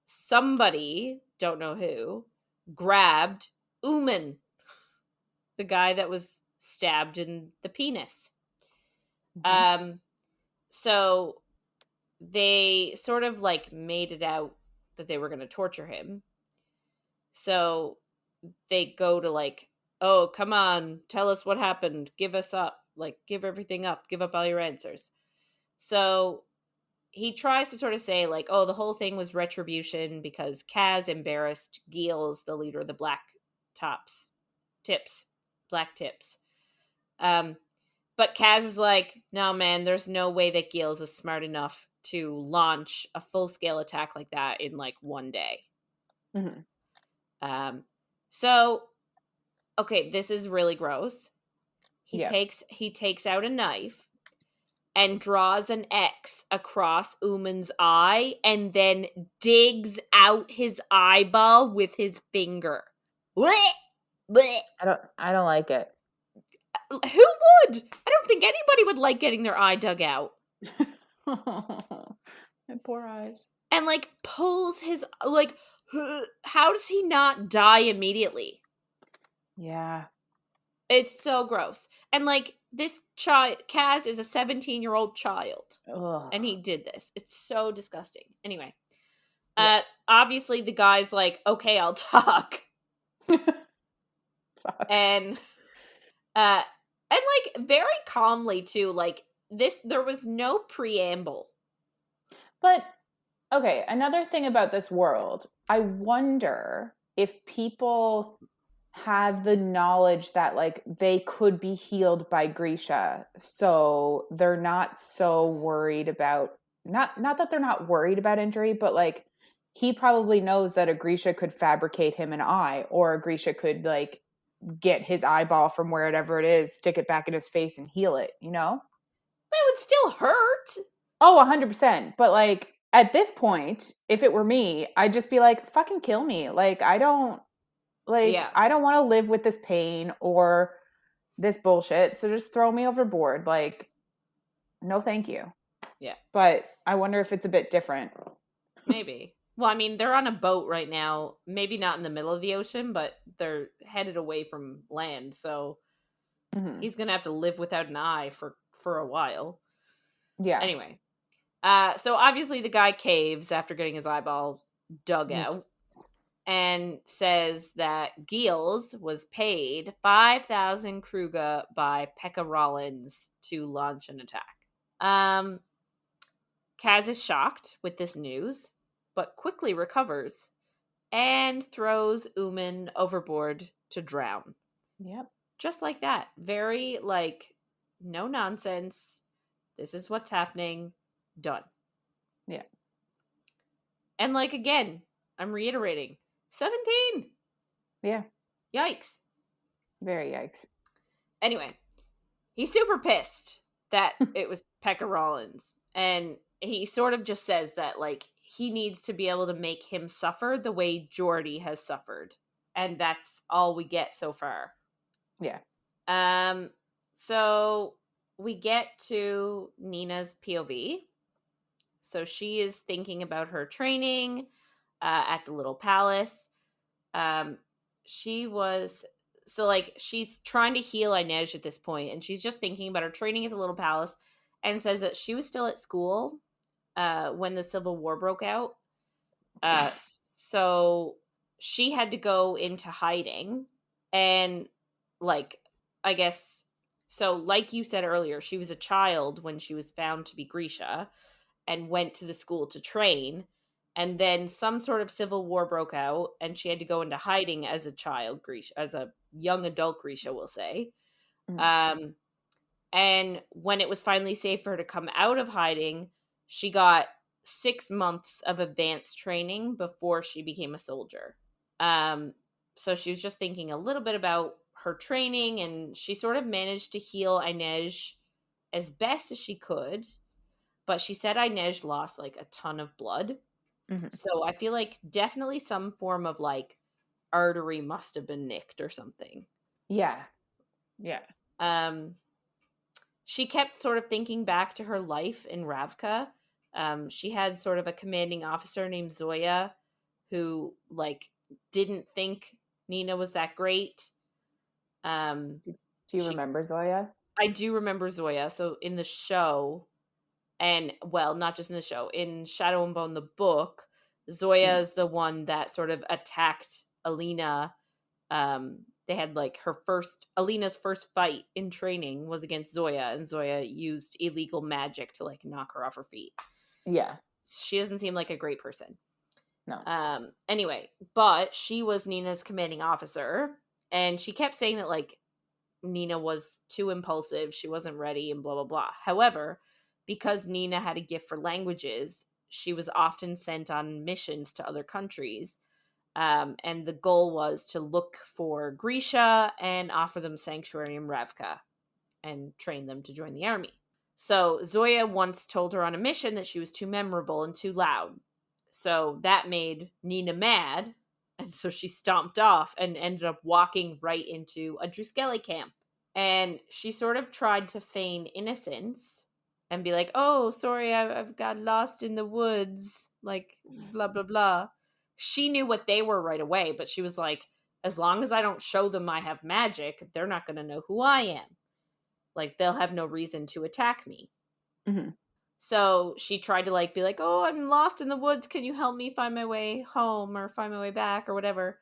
somebody, don't know who, grabbed Uman, the guy that was stabbed in the penis. So they sort of, like, made it out that they were going to torture him. So they go to, like, oh, come on, tell us what happened, give us up, like, give everything up, give up all your answers. So he tries to sort of say, like, oh, the whole thing was retribution because Kaz embarrassed Giels, the leader of the Black Tips. But Kaz is like, no, man, there's no way that Giels is smart enough to launch a full-scale attack like that in, like, one day. So Okay, this is really gross. Yeah. He takes out a knife and draws an X across Uman's eye and then digs out his eyeball with his finger. Blech! Blech! I don't like it. Who would? I don't think anybody would like getting their eye dug out. My poor eyes. And like pulls his like how does he not die immediately? Yeah. It's so gross. And like this child Kaz is a 17-year-old child. Ugh. And he did this. It's so disgusting. Anyway. Yeah. Obviously the guy's like, okay, I'll talk. Fuck. And like very calmly too, like there was no preamble. But okay, another thing about this world, I wonder if people have the knowledge that like they could be healed by Grisha, so they're not so worried about not that they're not worried about injury, but like he probably knows that a Grisha could fabricate him an eye, or a Grisha could like get his eyeball from wherever it is, stick it back in his face and heal it, you know? That would still hurt. Oh, 100%. But like at this point, if it were me, I'd just be like, fucking kill me. Like I don't want to live with this pain or this bullshit. So just throw me overboard. Like, no, thank you. Yeah. But I wonder if it's a bit different. Maybe. Well, I mean, they're on a boat right now. Maybe not in the middle of the ocean, but they're headed away from land. So he's going to have to live without an eye for a while. Yeah. Anyway. So obviously the guy caves after getting his eyeball dug out and says that Giels was paid 5,000 Kruga by Pekka Rollins to launch an attack. Kaz is shocked with this news, but quickly recovers and throws Uman overboard to drown. Yep. Just like that. Very, like, no nonsense. This is what's happening. Done. Yeah. And, like, again, I'm reiterating. 17! Yeah. Yikes. Very yikes. Anyway, he's super pissed that it was Pekka Rollins. And he sort of just says that, like, he needs to be able to make him suffer the way Geordie has suffered. And that's all we get so far. Yeah. So we get to Nina's POV. So she is thinking about her training at the Little Palace. She's trying to heal Inej at this point, and she's just thinking about her training at the Little Palace, and says that she was still at school when the Civil War broke out. So she had to go into hiding, and like, I guess, so like you said earlier, she was a child when she was found to be Grisha and went to the school to train. And then some sort of civil war broke out and she had to go into hiding as a child, Grisha, as a young adult Grisha, we'll say. And when it was finally safe for her to come out of hiding, she got 6 months of advanced training before she became a soldier. So she was just thinking a little bit about her training, and she sort of managed to heal Inej as best as she could. But she said Inej lost like a ton of blood. So I feel like definitely some form of like artery must have been nicked or something. Yeah. Yeah. She kept sort of thinking back to her life in Ravka. She had sort of a commanding officer named Zoya who like didn't think Nina was that great. Do you remember Zoya? I do remember Zoya. So in the show, and well, not just in the show, in Shadow and Bone, the book, Zoya is the one that sort of attacked Alina. They had like Alina's first fight in training was against Zoya, and Zoya used illegal magic to like knock her off her feet. Yeah. She doesn't seem like a great person. No. Anyway, but she was Nina's commanding officer, and she kept saying that like Nina was too impulsive, she wasn't ready, and blah blah blah. However, because Nina had a gift for languages, she was often sent on missions to other countries, And the goal was to look for Grisha and offer them sanctuary in Ravka and train them to join the army. So Zoya once told her on a mission that she was too memorable and too loud. So that made Nina mad, and so she stomped off and ended up walking right into a Druskeli camp. And she sort of tried to feign innocence and be like, oh, sorry, I've got lost in the woods, like, blah, blah, blah. She knew what they were right away, but she was like, as long as I don't show them I have magic, they're not going to know who I am. Like, they'll have no reason to attack me. Mm-hmm. So she tried to, like, be like, oh, I'm lost in the woods. Can you help me find my way home or find my way back or whatever?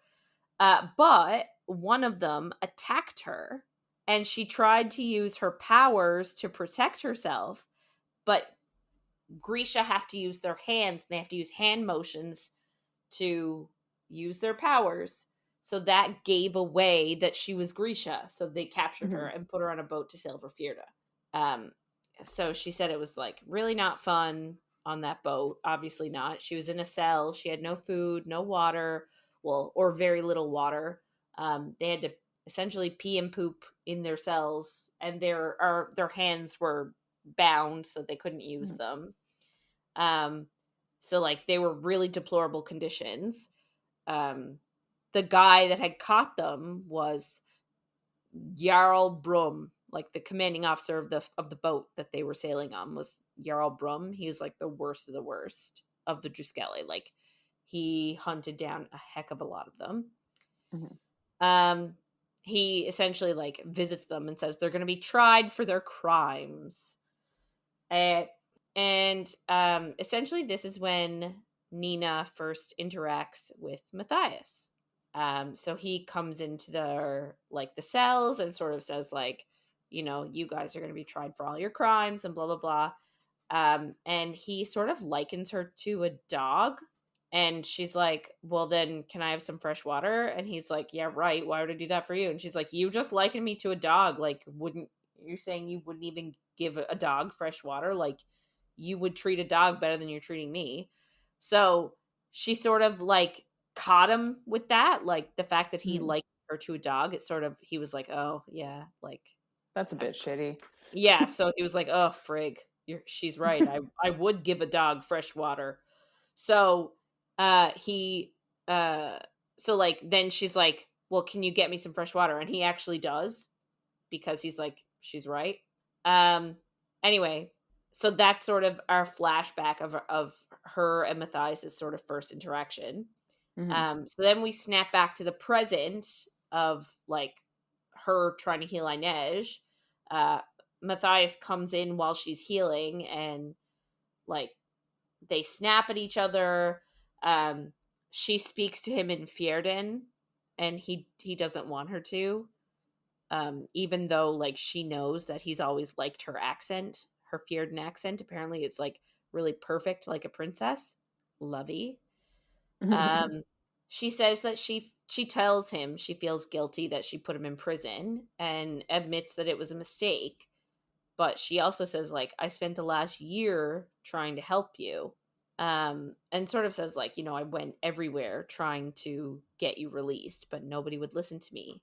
But one of them attacked her, and she tried to use her powers to protect herself. But Grisha have to use their hands. They have to use hand motions to use their powers. So that gave away that she was Grisha. So they captured her and put her on a boat to sail for Fjerda. So she said it was like really not fun on that boat. Obviously not. She was in a cell. She had no food, no water, well, or very little water. They had to essentially pee and poop in their cells, and their hands were bound, so they couldn't use them. So like they were really deplorable conditions. The guy that had caught them was Jarl Brum, like the commanding officer of the boat that they were sailing on was Jarl Brum. He was like the worst of the worst of the Druskeli. Like he hunted down a heck of a lot of them. He essentially like visits them and says they're going to be tried for their crimes. And essentially this is when Nina first interacts with Matthias. So he comes into the cells and sort of says like, you know, you guys are going to be tried for all your crimes and blah, blah, blah. And he sort of likens her to a dog. And she's like, well, then can I have some fresh water? And he's like, yeah, right. Why would I do that for you? And she's like, you just likened me to a dog. Like, you're saying you wouldn't even give a dog fresh water? Like, you would treat a dog better than you're treating me. So she sort of like caught him with that. Like the fact that he liked her to a dog, it sort of, he was like, oh yeah, like. That's a bit shitty. Yeah. So he was like, oh, frig. She's right. I would give a dog fresh water. So so like then she's like, well, can you get me some fresh water? And he actually does, because he's like, she's right. Anyway, so that's sort of our flashback of her and Matthias' sort of first interaction. So then we snap back to the present of like her trying to heal Inej. Matthias comes in while she's healing, and like they snap at each other. She speaks to him in Fjerdan, and he doesn't want her to, even though like she knows that he's always liked her accent, her Fjerdan accent. Apparently it's like really perfect, like a princess. Lovey. She says that she tells him she feels guilty that she put him in prison and admits that it was a mistake. But she also says, like, I spent the last year trying to help you. And sort of says, like, you know, I went everywhere trying to get you released, but nobody would listen to me.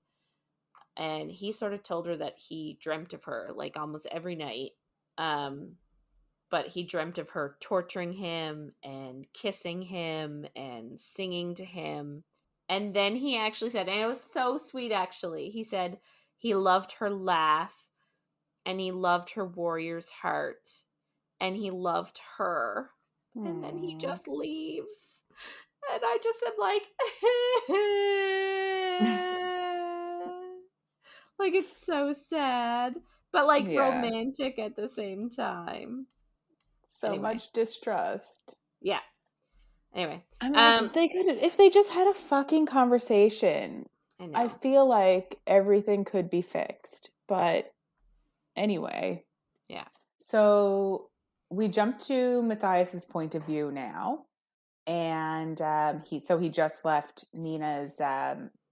And he sort of told her that he dreamt of her, like, almost every night. But he dreamt of her torturing him and kissing him and singing to him. And then he actually said, and it was so sweet, actually, he said he loved her laugh, and he loved her warrior's heart, and he loved her. Aww. And then he just leaves. And I just am like, like, it's so sad, but like romantic at the same time. So much distrust. Yeah. Anyway, I mean, if they just had a fucking conversation, I feel like everything could be fixed. But anyway, yeah. So we jump to Matthias's point of view now, and he just left Nina's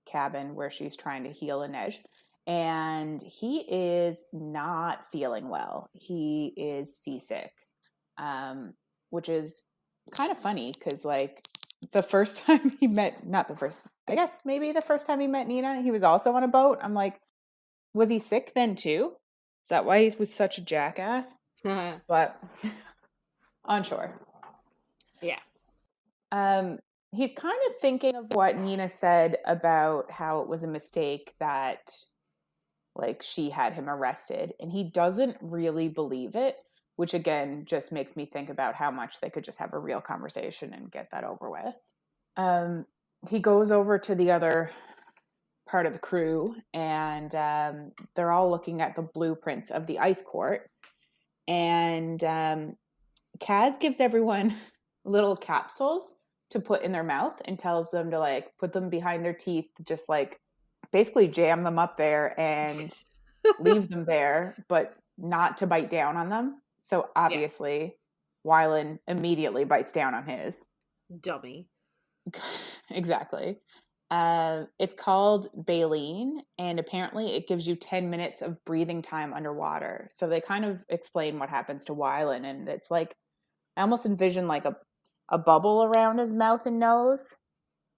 cabin where she's trying to heal Inej, and he is not feeling well. He is seasick, which is kind of funny because like the first time he met, not the first, I guess maybe the first time he met Nina, he was also on a boat. I'm like, was he sick then too? Is that why he was such a jackass? But on shore. Yeah. He's kind of thinking of what Nina said about how it was a mistake that like she had him arrested, and he doesn't really believe it, which again just makes me think about how much they could just have a real conversation and get that over with. He goes over to the other part of the crew, and they're all looking at the blueprints of the ice court, and Kaz gives everyone little capsules to put in their mouth and tells them to like put them behind their teeth, just like basically jam them up there and leave them there, but not to bite down on them. So obviously, Wylan immediately bites down on his. Dummy. Exactly. It's called baleen, and apparently it gives you 10 minutes of breathing time underwater. So they kind of explain what happens to Wylan, and it's like, I almost envision like a bubble around his mouth and nose.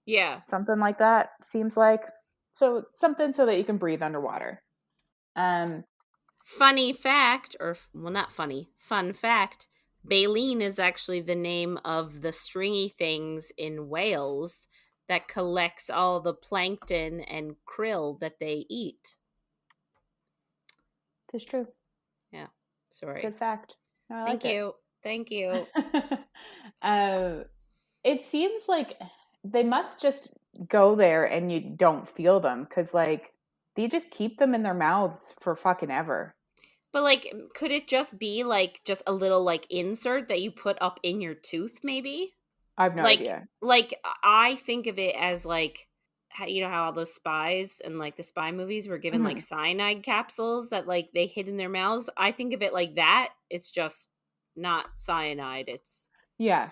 Yeah. Something like that, seems like. So something so that you can breathe underwater. Funny fact, or well, not funny, fun fact, baleen is actually the name of the stringy things in whales that collects all the plankton and krill that they eat. It's true. Yeah. Sorry. Good fact. I Thank like you. Thank you. It seems like they must just go there and you don't feel them, because like they just keep them in their mouths for fucking ever. But like, could it just be like just a little like insert that you put up in your tooth, maybe? I have no idea. Like I think of it as like, you know how all those spies and like the spy movies were given like cyanide capsules that like they hid in their mouths. I think of it like that. It's just not cyanide. It's Yeah.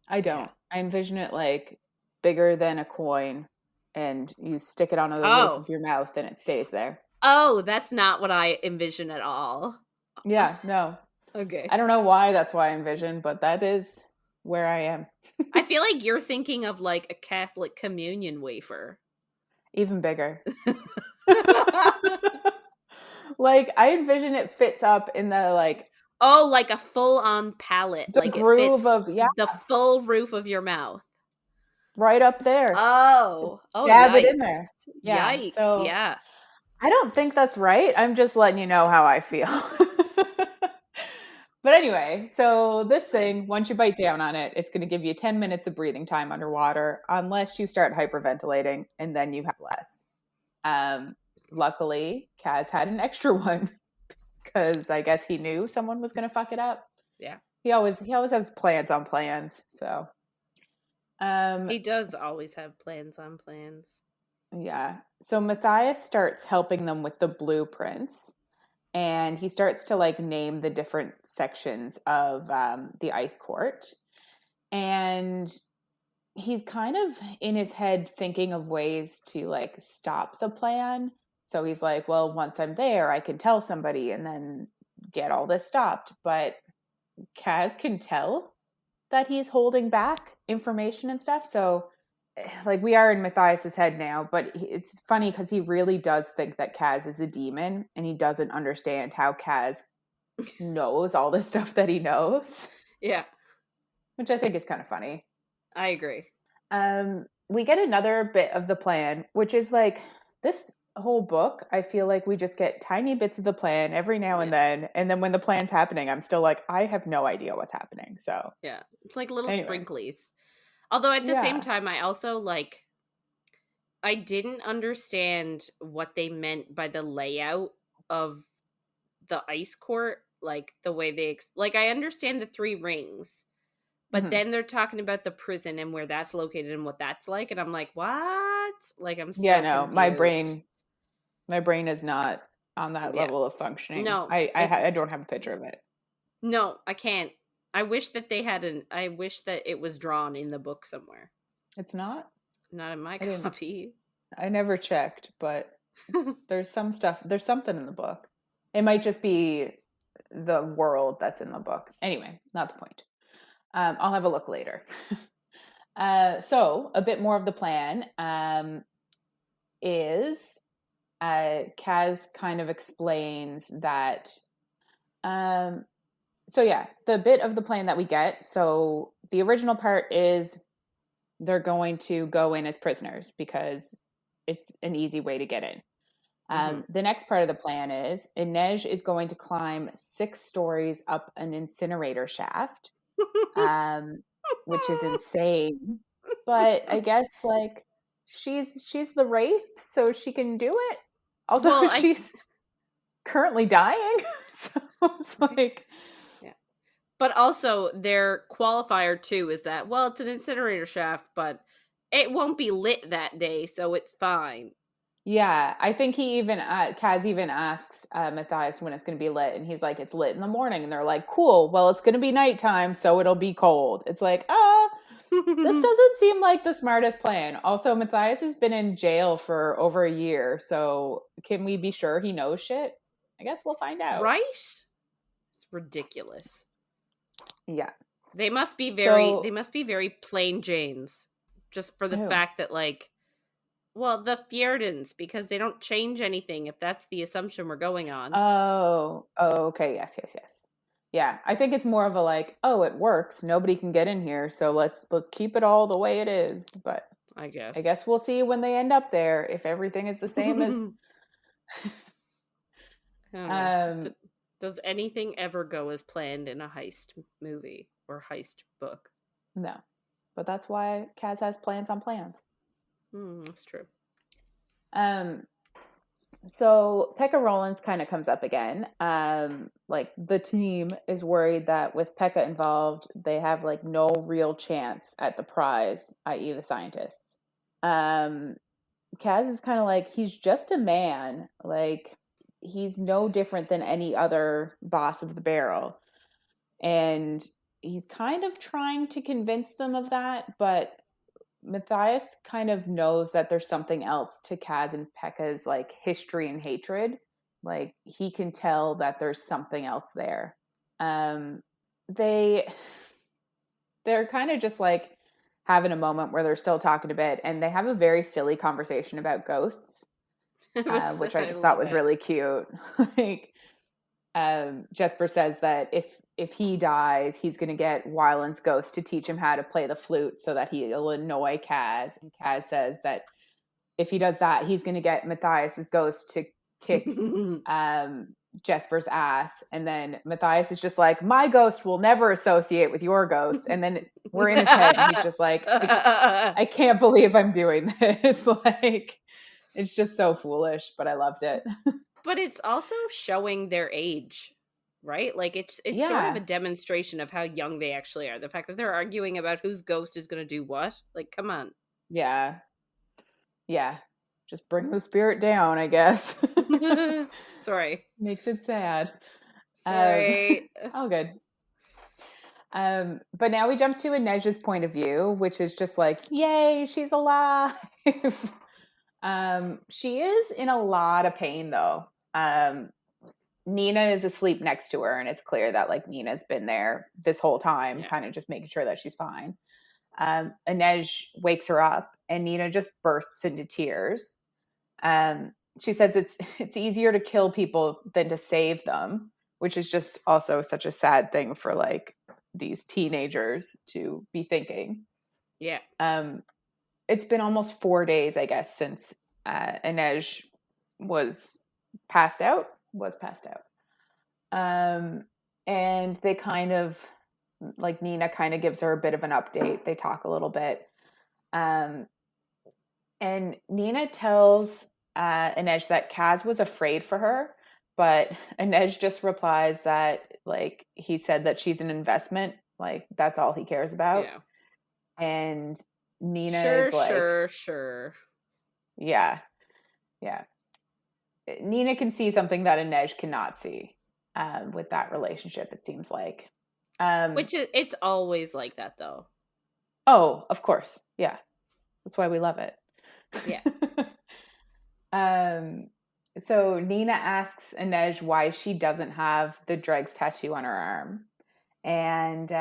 I don't. Yeah. I envision it like bigger than a coin, and you stick it on the roof of your mouth and it stays there. Oh, that's not what I envision at all. Yeah, no. Okay. I don't know why that's why I envision, but that is where I am. I feel like you're thinking of like a Catholic communion wafer. Even bigger. Like I envision it fits up in the like, oh, like a full-on palate, the like groove it fits of the full roof of your mouth. Right up there. Oh, Dab yikes. it in there. Yeah. Yikes. So Yeah. I don't think that's right. I'm just letting you know how I feel. But anyway, so this thing, once you bite down on it, it's going to give you 10 minutes of breathing time underwater, unless you start hyperventilating, and then you have less. Luckily, Kaz had an extra one because I guess he knew someone was going to fuck it up. Yeah. He always has plans on plans. So he does always have plans on plans. Yeah. So Matthias starts helping them with the blueprints, and he starts to like name the different sections of the ice court. And he's kind of in his head thinking of ways to like stop the plan. So he's like, well, once I'm there, I can tell somebody and then get all this stopped. But Kaz can tell that he's holding back information and stuff. So like we are in Matthias's head now, but it's funny because he really does think that Kaz is a demon, and he doesn't understand how Kaz knows all the stuff that he knows. Yeah. Which I think is kind of funny. I agree. We get another bit of the plan, which is like this whole book, I feel like we just get tiny bits of the plan every now and then. And then when the plan's happening, I'm still like, I have no idea what's happening. So yeah, it's like little sprinklies. Although at the same time, I also like, I didn't understand what they meant by the layout of the ice court. Like the way they, like I understand the 3 rings, but then they're talking about the prison and where that's located and what that's like. And I'm like, what? Like I'm so confused. My brain is not on that level of functioning. No, I don't have a picture of it. No, I can't. I wish that I wish that it was drawn in the book somewhere. It's not? Not in my copy. I never checked, but there's some stuff. There's something in the book. It might just be the world that's in the book. Anyway, not the point. I'll have a look later. So a bit more of the plan is Kaz kind of explains that. So yeah, the bit of the plan that we get. So the original part is they're going to go in as prisoners because it's an easy way to get in. The next part of the plan is Inej is going to climb 6 stories up an incinerator shaft, which is insane. But I guess like she's the wraith, so she can do it. Also, Well, she's currently dying, so it's like, yeah. But also their qualifier too is that, well, it's an incinerator shaft, but it won't be lit that day, so it's fine. yeah. I think he even Kaz even asks Matthias when it's going to be lit, and he's like, "It's lit in the morning," and they're like, "Cool. Well, it's going to be nighttime, so it'll be cold." It's like, this doesn't seem like the smartest plan. Also, Matthias has been in jail for over a year, so can we be sure he knows shit? I guess we'll find out. Right? It's ridiculous. Yeah. They must be So, very plain Janes. Just for the ew. fact that, like, well, the Fjerdans, because they don't change anything if that's the assumption we're going on. Oh, okay. Yes, yes, yes. Yeah, I think it's more of a like, oh, it works. Nobody can get in here, so let's keep it all the way it is. But I I guess. guess we'll see when they end up there if everything is the same as. I don't know. um Does anything ever go as planned in a heist movie or heist book? no, but that's why Kaz has plans on plans. That's true. Um, so Pekka Rollins kind of comes up again. Like the team is worried that with Pekka involved, they have like no real chance at the prize, i.e., the scientists. Kaz is kind of like, he's just a man. Like, he's no different than any other boss of the barrel. And he's kind of trying to convince them of that, but Matthias kind of knows that there's something else to Kaz and Pekka's like history and hatred. Like, he can tell that there's something else there. Um, they they're kind of just like having a moment where they're still talking a bit, and they have a very silly conversation about ghosts, which I just thought was really cute. Like, Jesper says that if he dies, he's going to get Wylan's ghost to teach him how to play the flute so that he'll annoy Kaz. And Kaz says that if he does that, he's going to get Matthias's ghost to kick Jesper's ass. And then Matthias is just like, my ghost will never associate with your ghost. And then we're in his head, and he's just like, I can't believe I'm doing this. Like, it's just so foolish, but I loved it. But it's also showing their age, right? Like, it's sort of a demonstration of how young they actually are. The fact that they're arguing about whose ghost is going to do what. Like, come on. Yeah. Just bring the spirit down, I guess. Sorry. Makes it sad. Sorry. All good. But now we jump to Inej's point of view, which is just like, yay, she's alive. She is in a lot of pain, though. Nina is asleep next to her, and it's clear that like Nina's been there this whole time, kind of just making sure that she's fine. Inej wakes her up, and Nina just bursts into tears. She says it's easier to kill people than to save them, which is just also such a sad thing for like these teenagers to be thinking. Yeah. It's been almost 4 days, I guess, since Inej was passed out. And they kind of, like, Nina kind of gives her a bit of an update. They talk a little bit. And Nina tells Inej that Kaz was afraid for her, but Inej just replies that, like, he said that she's an investment. Like, that's all he cares about. Yeah. And Nina is like... Sure. Yeah. Nina can see something that Inej cannot see with that relationship, it seems like. Which it's always like that, though. Oh, of course. Yeah. That's why we love it. Yeah. So Nina asks Inej why she doesn't have the dregs tattoo on her arm. And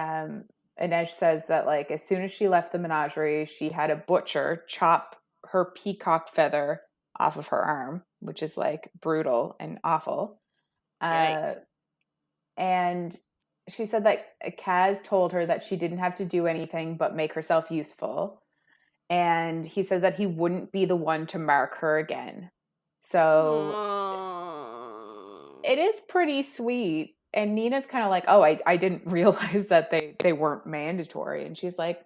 Inej says that, like, as soon as she left the menagerie, she had a butcher chop her peacock feather off of her arm, which is, like, brutal and awful. Uh, Yikes. and she said that Kaz told her that she didn't have to do anything but make herself useful. And he said that he wouldn't be the one to mark her again. So it is pretty sweet. And Nina's kind of like, oh, I didn't realize that they weren't mandatory. And she's like,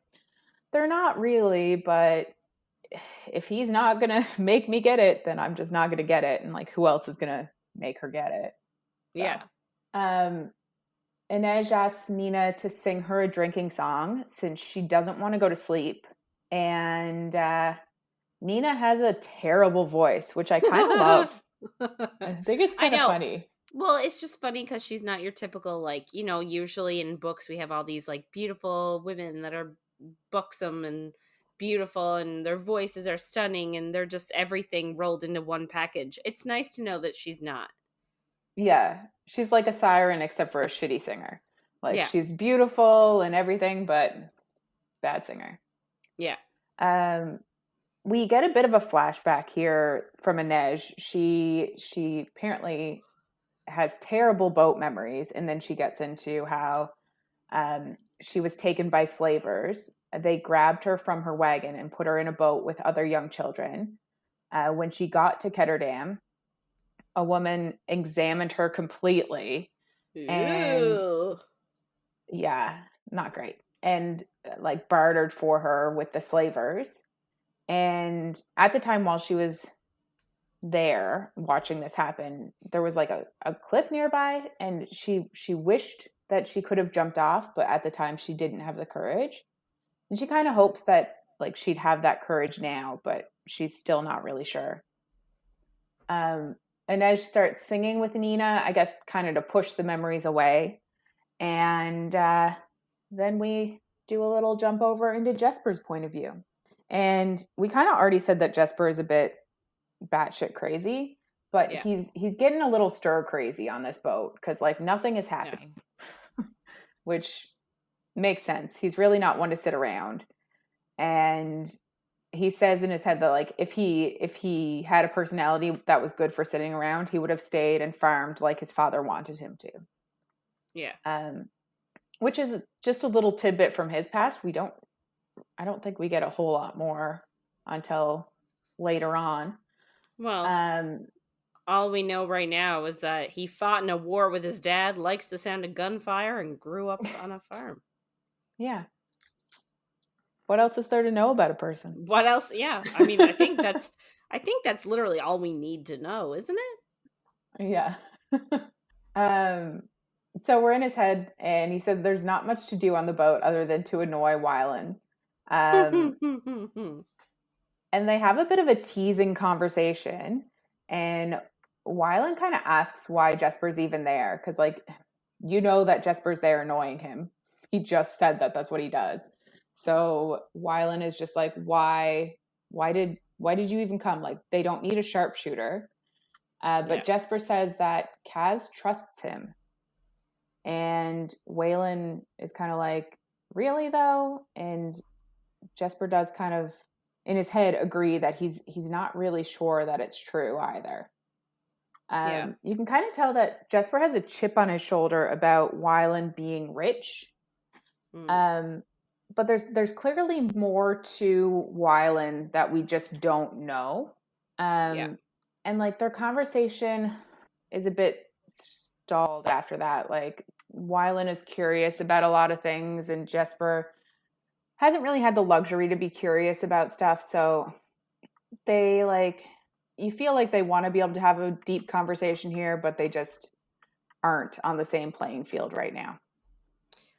they're not really, but if he's not going to make me get it, then I'm just not going to get it. And like, who else is going to make her get it? So, Yeah. Inej asks Nina to sing her a drinking song since she doesn't want to go to sleep. And Nina has a terrible voice, which I kind of love. I think it's kind of funny. Well, it's just funny because she's not your typical, like, usually in books we have all these, like, beautiful women that are buxom and beautiful and their voices are stunning and they're just everything rolled into one package. It's nice to know that she's not. Yeah, she's like a siren except for a shitty singer. Like, Yeah. she's beautiful and everything, but bad singer. Yeah. We get a bit of a flashback here from Inej. She apparently has terrible boat memories, and then she gets into how she was taken by slavers. They grabbed her from her wagon and put her in a boat with other young children. When she got to Ketterdam, a woman examined her completely. And yeah, not great. And like bartered for her with the slavers. And at the time while she was there watching this happen, there was like a cliff nearby, and she wished that she could have jumped off, but at the time she didn't have the courage. And she kind of hopes that like she'd have that courage now, but she's still not really sure. Inej starts singing with Nina, I guess kind of to push the memories away. And then we do a little jump over into Jesper's point of view. And we kind of already said that Jesper is a bit batshit crazy, but Yeah. he's getting a little stir crazy on this boat because like nothing is happening, which makes sense. He's really not one to sit around. And he says in his head that like if he had a personality that was good for sitting around, he would have stayed and farmed like his father wanted him to. Yeah. Which is just a little tidbit from his past. I don't think we get a whole lot more until later on. Well, all we know right now is that he fought in a war with his dad, likes the sound of gunfire, and grew up on a farm. Yeah. What else is there to know about a person? What else? Yeah. I mean, I think that's literally all we need to know, isn't it? Yeah. So we're in his head, and he says there's not much to do on the boat other than to annoy Wylan. And they have a bit of a teasing conversation, and Wylan kind of asks why Jesper's even there, because like that Jesper's there annoying him. He just said that that's what he does. So Wylan is just like, why did you even come? Like, they don't need a sharpshooter. But Jesper says that Kaz trusts him. And Wylan is kind of like, really though? And Jesper does kind of in his head agree that he's not really sure that it's true either. You can kind of tell that Jesper has a chip on his shoulder about Wylan being rich. But there's clearly more to Wylan that we just don't know. And like their conversation is a bit stalled after that. Like Wylan is curious about a lot of things, and Jesper hasn't really had the luxury to be curious about stuff. So they you feel like they want to be able to have a deep conversation here, but they just aren't on the same playing field right now.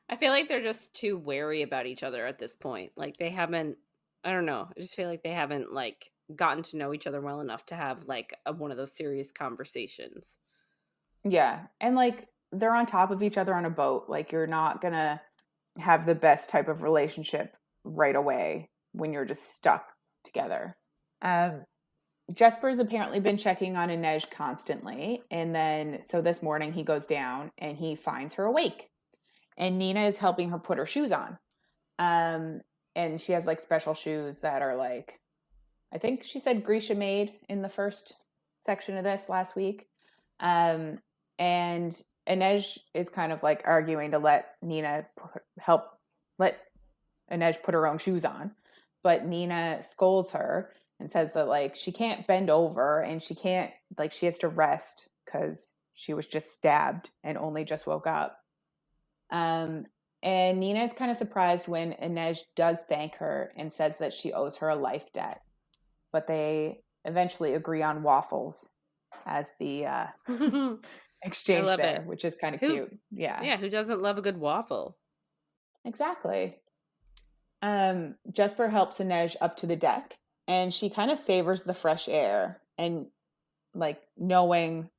I feel like they're just too wary about each other at this point. Like they haven't, I don't know. I just feel like they haven't like gotten to know each other well enough to have like one of those serious conversations. Yeah. And like they're on top of each other on a boat. Like you're not going to have the best type of relationship right away when you're just stuck together. Jesper's apparently been checking on Inej constantly. And then, so this morning he goes down and he finds her awake. and Nina is helping her put her shoes on. And she has like special shoes that are like, I think she said Grisha made in the first section of this last week. And Inej is kind of like arguing to let Nina let Inej put her own shoes on. But Nina scolds her and says that like she can't bend over and she can't, like, she has to rest because she was just stabbed and only just woke up. And Nina is kind of surprised when Inej does thank her and says that she owes her a life debt. But they eventually agree on waffles as the exchange there, it. which is kind of Who, cute. Yeah. who doesn't love a good waffle? Exactly. Jesper helps Inej up to the deck, and she kind of savors the fresh air. And like, knowing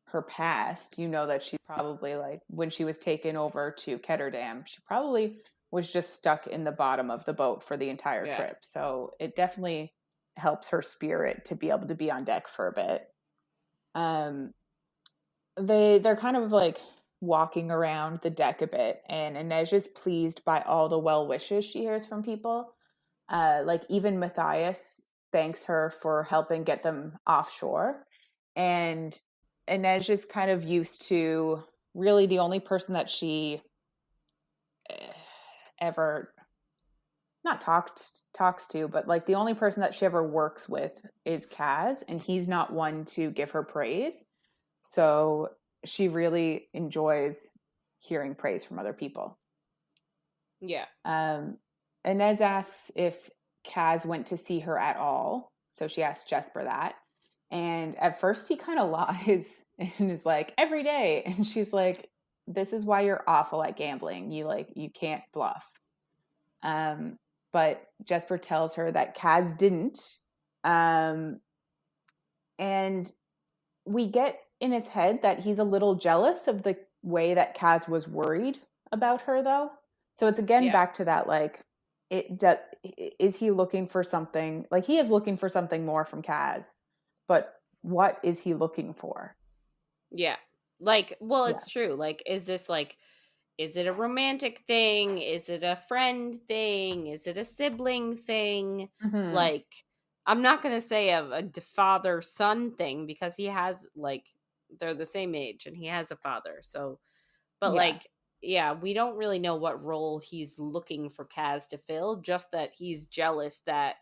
her past, you know that she probably, like, when she was taken over to Ketterdam, she probably was just stuck in the bottom of the boat for the entire trip. So it definitely helps her spirit to be able to be on deck for a bit. They're kind of like walking around the deck a bit, and Inej is pleased by all the well wishes she hears from people. Like, even Matthias thanks her for helping get them offshore. And Inej is kind of used to, really the only person that she ever not talks to, but like the only person that she ever works with is Kaz, and he's not one to give her praise. So she really enjoys hearing praise from other people. Yeah. Inej asks if Kaz went to see her at all. So she asks Jesper that. And at first he kind of lies and is like, every day. And she's like, this is why you're awful at gambling. You can't bluff. But Jesper tells her that Kaz didn't. And we get in his head that he's a little jealous of the way that Kaz was worried about her, though. So it's again back to that, like, is he looking for something? Like, he is looking for something more from Kaz, but what is he looking for? Yeah. Like, well, it's true. Like, is it a romantic thing? Is it a friend thing? Is it a sibling thing? Mm-hmm. Like, I'm not going to say a father-son thing, because he has, like, they're the same age and he has a father. So, but like, we don't really know what role he's looking for Kaz to fill, just that he's jealous that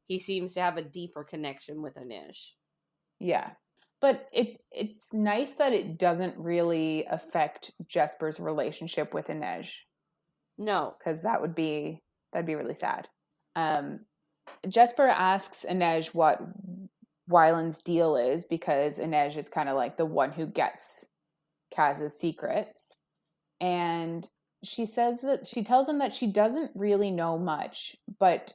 he seems to have a deeper connection with Inej. Yeah. But it's nice that it doesn't really affect Jesper's relationship with Inej. No. Because that'd be really sad. Jesper asks Inej what Wylan's deal is, because Inej is kind of like the one who gets Kaz's secrets. And she tells him that she doesn't really know much, but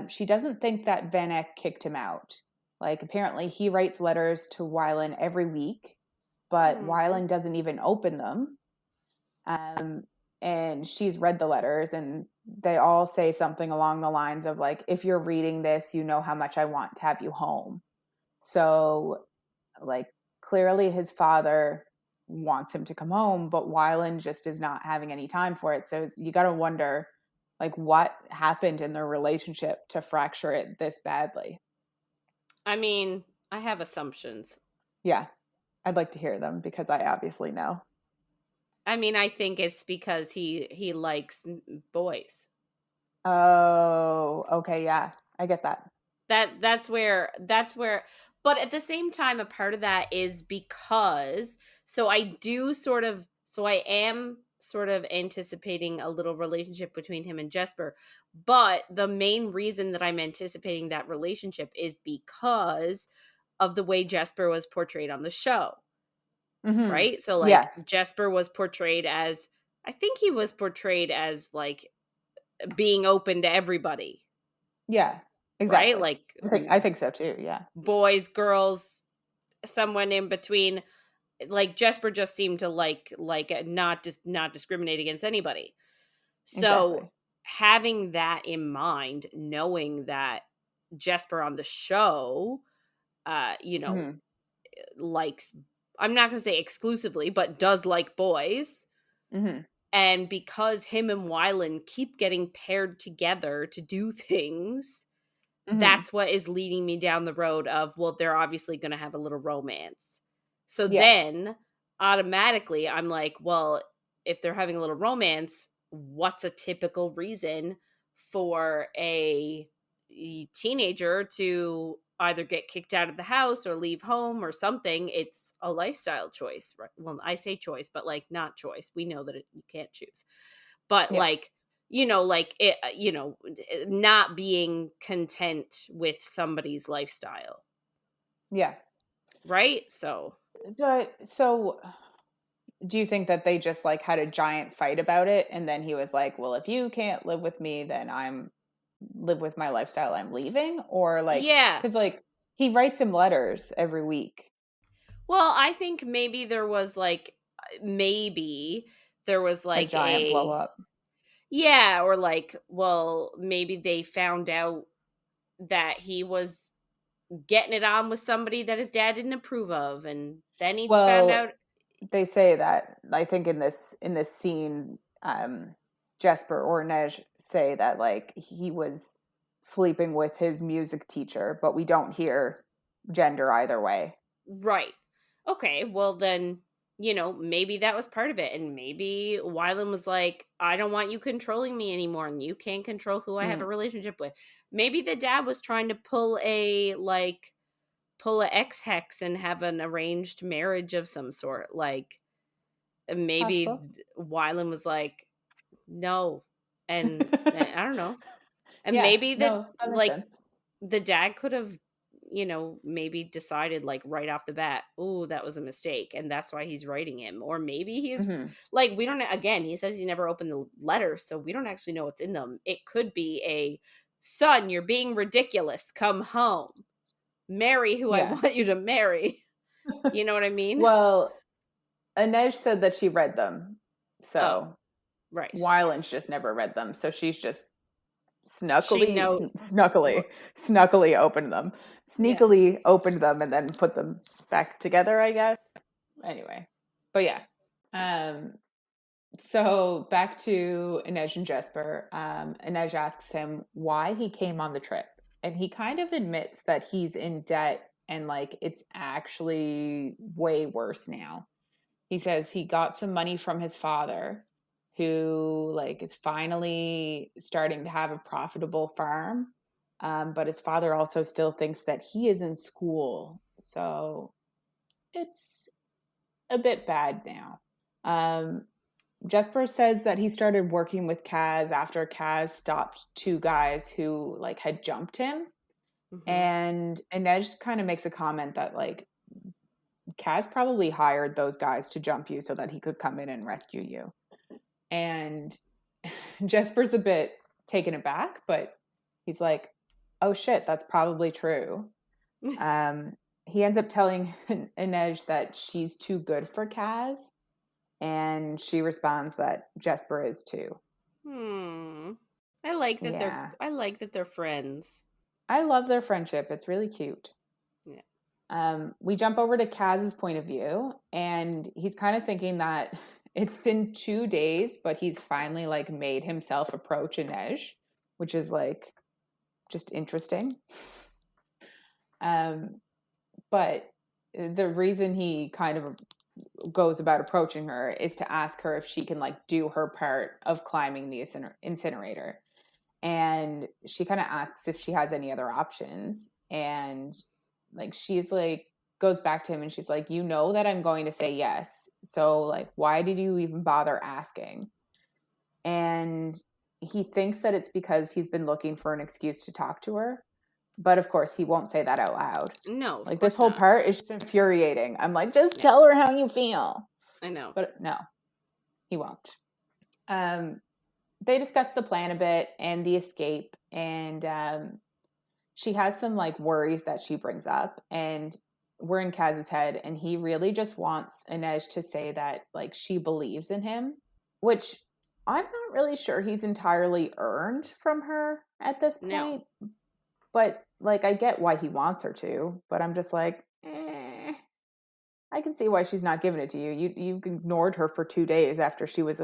she doesn't think that Vanek kicked him out. Like, apparently he writes letters to Wylan every week, but Wylan doesn't even open them. And she's read the letters, and they all say something along the lines of like, if you're reading this, you know how much I want to have you home. So, like, clearly his father wants him to come home, but Wylan just is not having any time for it. So you got to wonder, like, what happened in their relationship to fracture it this badly. I mean, I have assumptions. Yeah, I'd like to hear them, because I obviously know. I mean, I think it's because he likes boys. Oh, okay, yeah, I get that. That's where, but at the same time, a part of that is because, I am sort of anticipating a little relationship between him and Jesper, but the main reason that I'm anticipating that relationship is because of the way Jesper was portrayed on the show. Mm-hmm. Right? So, like, Jesper was portrayed as, I think he was portrayed as, like, being open to everybody. Yeah, exactly. Right? Like, I think so too, yeah. Boys, girls, someone in between. Like, Jesper just seemed to like not discriminate against anybody. So having that in mind, knowing that Jesper on the show, likes, I'm not going to say exclusively, but does like boys. Mm-hmm. And because him and Wylan keep getting paired together to do things, Mm-hmm. that's what is leading me down the road of, well, they're obviously going to have a little romance. So Yeah. then automatically I'm like, well, if they're having a little romance, what's a typical reason for a teenager to either get kicked out of the house or leave home or something? It's a lifestyle choice, right? Well, I say choice, but like not choice. We know that you can't choose. But Yeah. like, like it, not being content with somebody's lifestyle, Yeah. right? So But so do you think that they just like had a giant fight about it and then he was like, well, if you can't live with me, then I'm live with my lifestyle, I'm leaving? Or like, yeah. because like he writes him letters every week. Well, I think maybe there was A like giant blow a up. yeah, or like, well, maybe they found out that he was getting it on with somebody that his dad didn't approve of, and then he found Well, out. they say that I think in this scene, Jesper or Nej say that like he was sleeping with his music teacher, but we don't hear gender either way. Right. Okay, well then, maybe that was part of it. And maybe Wylan was like, I don't want you controlling me anymore, and you can't control who I have Mm, a relationship with. Maybe the dad was trying to pull a X hex and have an arranged marriage of some sort. Like maybe possible. Wylan was like, no. And I don't know. And Yeah, maybe that no, that makes like sense. the dad could have, maybe decided like right off the bat, oh, that was a mistake. And that's why he's writing him. Or maybe he's Hmm. like, we don't, again, he says he never opened the letter. So we don't actually know what's in them. It could be a son, you're being ridiculous. Come home. Marry who I Yeah. want you to marry. You know what I mean? Well, Inej said that she read them. Oh, So right. Wyland's just never read them. So she's just She snuckily, know. snuckily opened them. Yeah. Sneakily opened them and then put them back together, I guess. Anyway. But yeah. Um, so back to Inej and Jesper. Inej asks him why he came on the trip. And he kind of admits that he's in debt and like it's actually way worse now. He says he got some money from his father, who like is finally starting to have a profitable farm. But his father also still thinks that he is in school. So it's a bit bad now. Um, Jesper says that he started working with Kaz after Kaz stopped two guys who like had jumped him. Hmm. And Inej kind of makes a comment that like Kaz probably hired those guys to jump you so that he could come in and rescue you. And Jesper's a bit taken aback, but he's like, oh shit, that's probably true. Um, he ends up telling Inej that she's too good for Kaz, and she responds that Jesper is too. Hmm. Yeah. I like that they're friends. I love their friendship. It's really cute. Yeah. We jump over to Kaz's point of view, and he's kind of thinking that it's been 2 days, but he's finally like made himself approach Inej, which is like just interesting. Um, but the reason he kind of goes about approaching her is to ask her if she can like do her part of climbing the incinerator. And she kind of asks if she has any other options. And like she's like goes back to him and she's like, you know that I'm going to say yes. So like why did you even bother asking? And he thinks that it's because he's been looking for an excuse to talk to her. But of course, he won't say that out loud. No, of Like this course whole not. part is just infuriating. I'm like, just Yeah, tell her how you feel. I know. But no, he won't. Um, they discuss the plan a bit and the escape, and she has some like worries that she brings up, and we're in Kaz's head, and he really just wants Inej to say that like she believes in him, which I'm not really sure he's entirely earned from her at this No. point. But like I get why he wants her to, but I'm just like, I can see why she's not giving it to you. You ignored her for 2 days after she was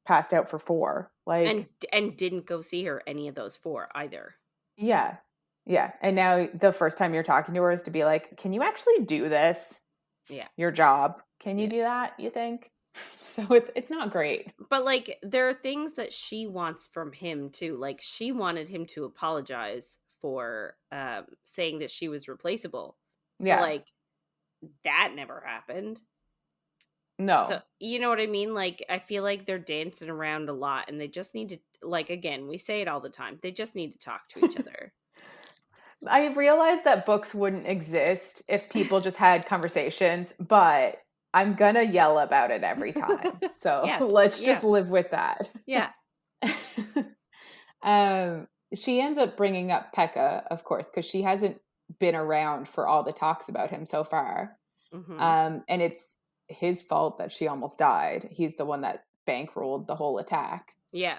passed out for 4. Like, and didn't go see her any of those 4 either. yeah. Yeah. And now the first time you're talking to her is to be like, can you actually do this? Yeah. Your job. Can you do that, you think? So it's not great. But like there are things that she wants from him too. Like she wanted him to apologize for saying that she was replaceable. So Yeah. like that never happened. No. So you know what I mean? Like I feel like they're dancing around a lot and they just need to, like, again, we say it all the time. They just need to talk to each other. I realized that books wouldn't exist if people just had conversations, but I'm gonna yell about it every time. So Yes, let's yeah. just live with that. Yeah. She ends up bringing up Pekka, of course, because she hasn't been around for all the talks about him so far. Mhm. And it's his fault that she almost died. He's the one that bankrolled the whole attack. Yeah.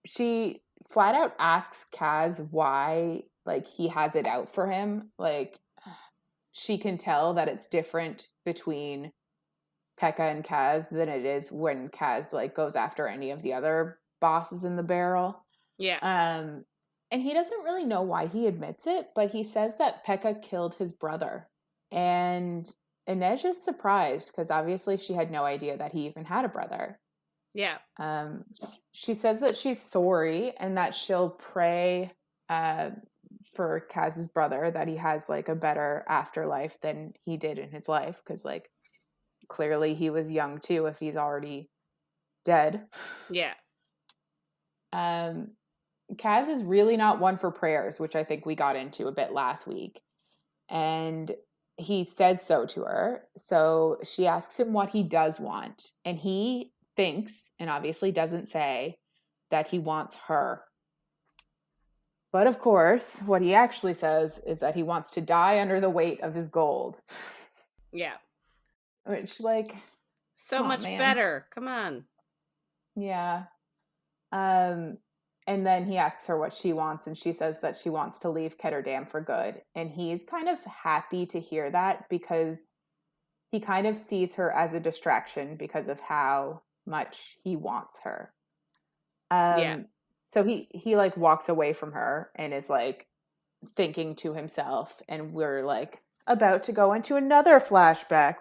She flat out asks Kaz why, like, he has it out for him. Like, she can tell that it's different between Pekka and Kaz than it is when Kaz, like, goes after any of the other bosses in the barrel. Yeah. And he doesn't really know why he admits it, but he says that Pekka killed his brother. And Inej is surprised because obviously she had no idea that he even had a brother. Yeah. She says that she's sorry and that she'll pray for Kaz's brother, that he has like a better afterlife than he did in his life, because like clearly he was young too if he's already dead. Yeah. Kaz is really not one for prayers, which I think we got into a bit last week. And he says so to her. So she asks him what he does want. And he thinks, and obviously doesn't say, that he wants her. But of course, what he actually says is that he wants to die under the weight of his gold. Yeah. Which, like, so much better. Come on. Yeah. And then he asks her what she wants, and she says that she wants to leave Ketterdam for good. And he's kind of happy to hear that because he kind of sees her as a distraction because of how much he wants her. Yeah. So he like walks away from her and is like thinking to himself, and we're like about to go into another flashback.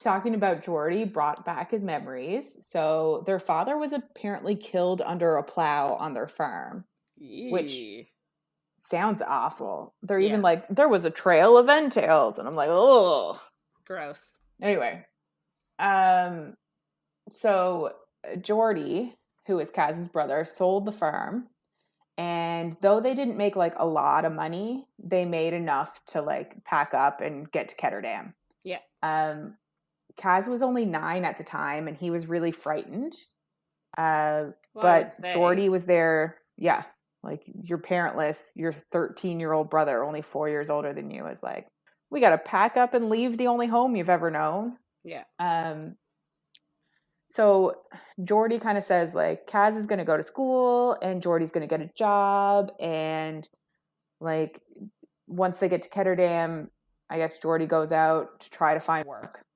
Talking about Geordie brought back in memories. So their father was apparently killed under a plow on their farm, which sounds awful. They're even like, there was a trail of entails, and I'm like, oh, gross. Anyway, so Geordie, who is Kaz's brother, sold the farm, and though they didn't make like a lot of money, they made enough to like pack up and get to Ketterdam. Yeah. Kaz was only 9 at the time, and he was really frightened. But Geordie was there. Yeah. Like, you're parentless. Your 13-year-old brother, only 4 years older than you, is like, we got to pack up and leave the only home you've ever known. Yeah. So Geordie kind of says, like, Kaz is going to go to school and Geordie's going to get a job. And, like, once they get to Ketterdam, I guess Geordie goes out to try to find work.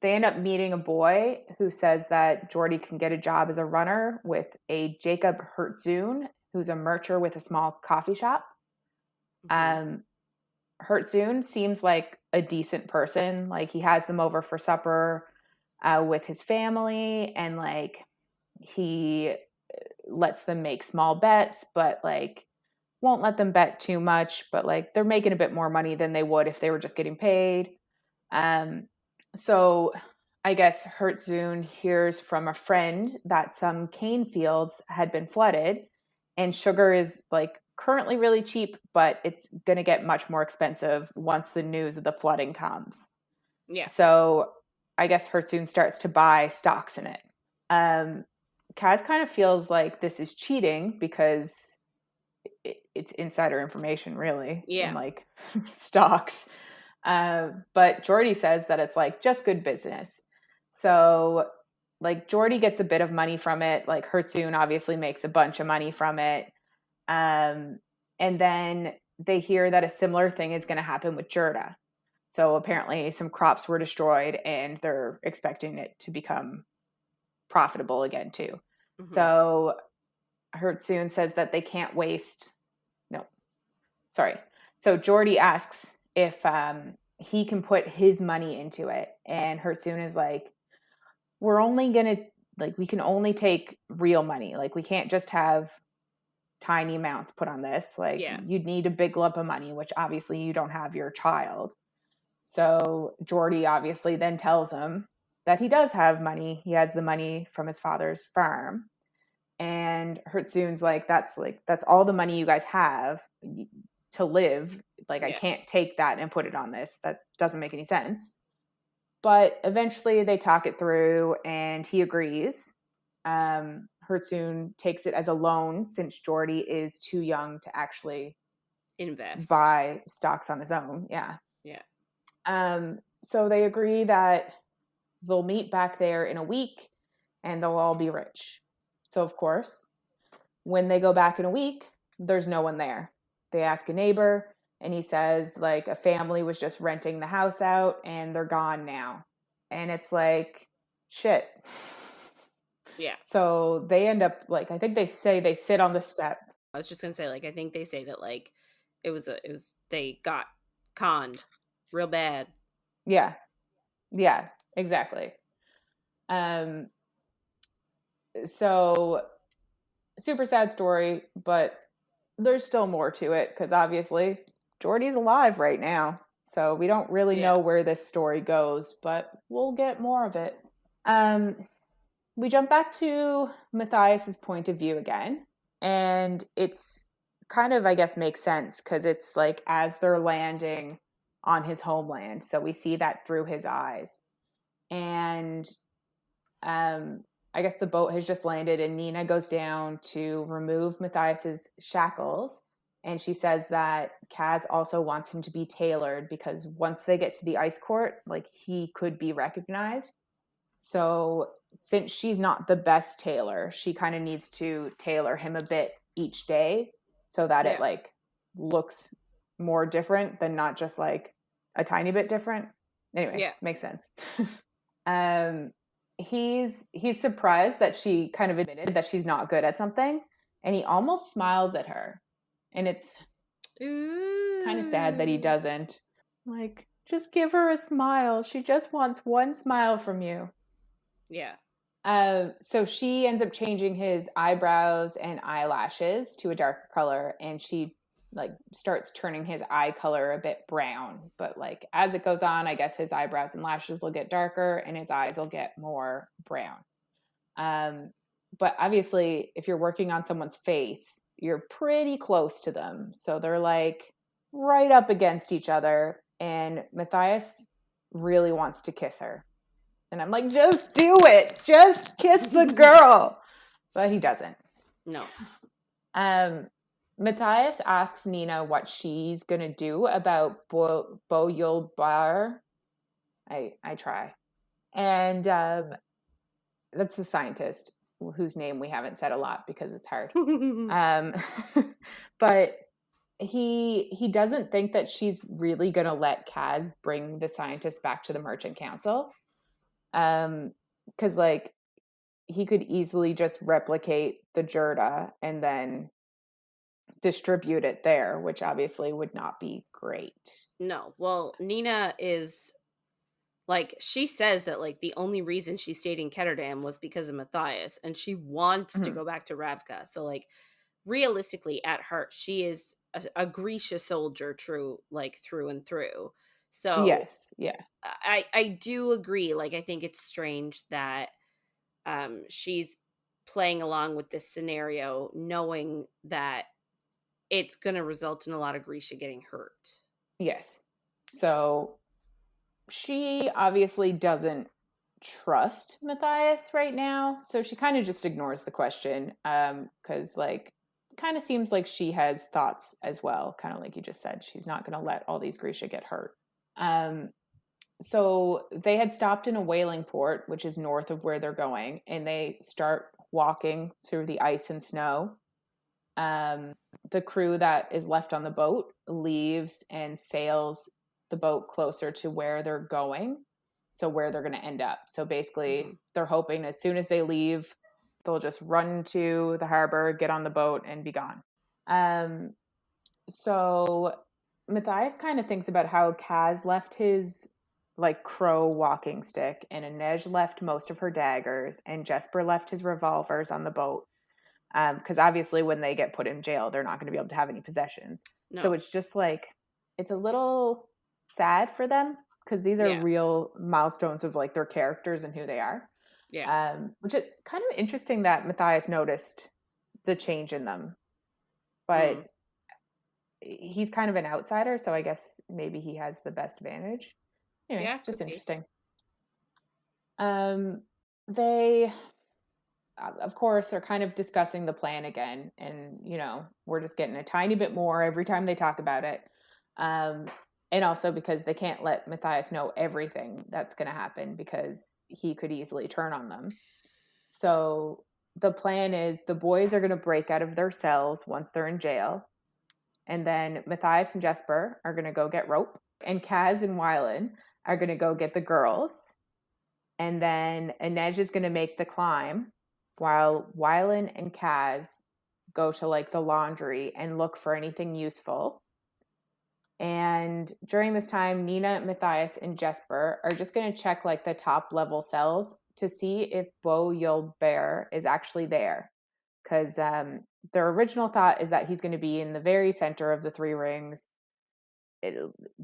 They end up meeting a boy who says that Geordie can get a job as a runner with a Jacob Hertzzoon, who's a mercher with a small coffee shop. Hertzzoon seems like a decent person. Like, he has them over for supper with his family, and like he lets them make small bets, but like won't let them bet too much, but like they're making a bit more money than they would if they were just getting paid. So I guess Hertzzoon hears from a friend that some cane fields had been flooded, and sugar is like currently really cheap, but it's going to get much more expensive once the news of the flooding comes. Yeah. So I guess Hertzzoon starts to buy stocks in it. Kaz kind of feels like this is cheating because it's insider information, really. Yeah. In like stocks. But Geordie says that it's like just good business. So like Jordy gets a bit of money from it. Like Hertzun obviously makes a bunch of money from it. And then they hear that a similar thing is going to happen with Fjerda. So apparently some crops were destroyed and they're expecting it to become profitable again too. Mm-hmm. So Hertzun says that they can't waste. No, sorry. So Jordy asks if he can put his money into it. And Hertzun is like, we're only going to, like, we can only take real money. Like, we can't just have tiny amounts put on this. Like, you'd need a big lump of money, which obviously you don't have your child. So Jordy obviously then tells him that he does have money. He has the money from his father's farm. And Hertzun's like, that's all the money you guys have to live. Like, I can't take that and put it on this. That doesn't make any sense. But eventually they talk it through and he agrees. Hertzun takes it as a loan since Jordy is too young to actually buy stocks on his own. Yeah. So they agree that they'll meet back there in a week and they'll all be rich. So of course, when they go back in a week, there's no one there. They ask a neighbor and he says like a family was just renting the house out and they're gone now. And it's like, shit. Yeah. So they end up like, I think they say they sit on the step. I was just going to say, like, I think they say that like they got conned real bad. Yeah. Yeah, exactly. So super sad story, but there's still more to it because obviously Jordy's alive right now. So we don't really know where this story goes, but we'll get more of it. We jump back to Matthias's point of view again, and it's kind of, I guess, makes sense because it's like as they're landing on his homeland. So we see that through his eyes. And I guess the boat has just landed and Nina goes down to remove Matthias's shackles. And she says that Kaz also wants him to be tailored because once they get to the ice court, like he could be recognized. So since she's not the best tailor, she kind of needs to tailor him a bit each day so that it like looks more different than not just like a tiny bit different. Anyway, makes sense. He's surprised that she kind of admitted that she's not good at something, and he almost smiles at her. And it's kind of sad that he doesn't. Like, just give her a smile. She just wants one smile from you. Yeah. So she ends up changing his eyebrows and eyelashes to a darker color, and she like starts turning his eye color a bit brown. But like as it goes on, I guess his eyebrows and lashes will get darker and his eyes will get more brown. But obviously, if you're working on someone's face, you're pretty close to them. So they're like right up against each other. And Matthias really wants to kiss her. And I'm like, just do it. Just kiss the girl. But he doesn't. No. Matthias asks Nina what she's going to do about Boyulbar. I try. And that's the scientist whose name we haven't said a lot because it's hard. But he doesn't think that she's really going to let Kaz bring the scientist back to the Merchant Council. Because like he could easily just replicate the Fjerda and then distribute it there, which obviously would not be great. No. Well, Nina is like, she says that like the only reason she stayed in Ketterdam was because of Matthias, and she wants to go back to Ravka. So like realistically at heart, she is a Grisha soldier through and through. So yes, yeah. I do agree. Like, I think it's strange that she's playing along with this scenario, knowing that it's going to result in a lot of Grisha getting hurt. Yes. So she obviously doesn't trust Matthias right now. So she kind of just ignores the question. Because like, kind of seems like she has thoughts as well. Kind of like you just said, she's not going to let all these Grisha get hurt. So they had stopped in a whaling port, which is north of where they're going, and they start walking through the ice and snow. Um, the crew that is left on the boat leaves and sails the boat closer to where they're going, so where they're going to end up. So basically, Mhm. they're hoping as soon as they leave, they'll just run to the harbor, get on the boat, and be gone. Um, so Matthias kind of thinks about how Kaz left his like crow walking stick, and Inej left most of her daggers, and Jesper left his revolvers on the boat. Because obviously, when they get put in jail, they're not going to be able to have any possessions. So No. it's just like it's a little sad for them because these are Yeah. real milestones of like their characters and who they are. Yeah. Which is kind of interesting that Matthias noticed the change in them, but Mm. he's kind of an outsider, so I guess maybe he has the best advantage. Anyway, Yeah, just could be. interesting. They, of course, are kind of discussing the plan again, and we're just getting a tiny bit more every time they talk about it. Um, and also because they can't let Matthias know everything that's going to happen because he could easily turn on them. So the plan is the boys are going to break out of their cells once they're in jail. And then Matthias and Jesper are going to go get rope. And Kaz and Wylan are going to go get the girls. And then Inej is going to make the climb while Wylan and Kaz go to like the laundry and look for anything useful. And during this time, Nina, Matthias, and Jesper are just going to check like the top level cells to see if Bo Yul Bear is actually there. Because their original thought is that he's going to be in the very center of the three rings,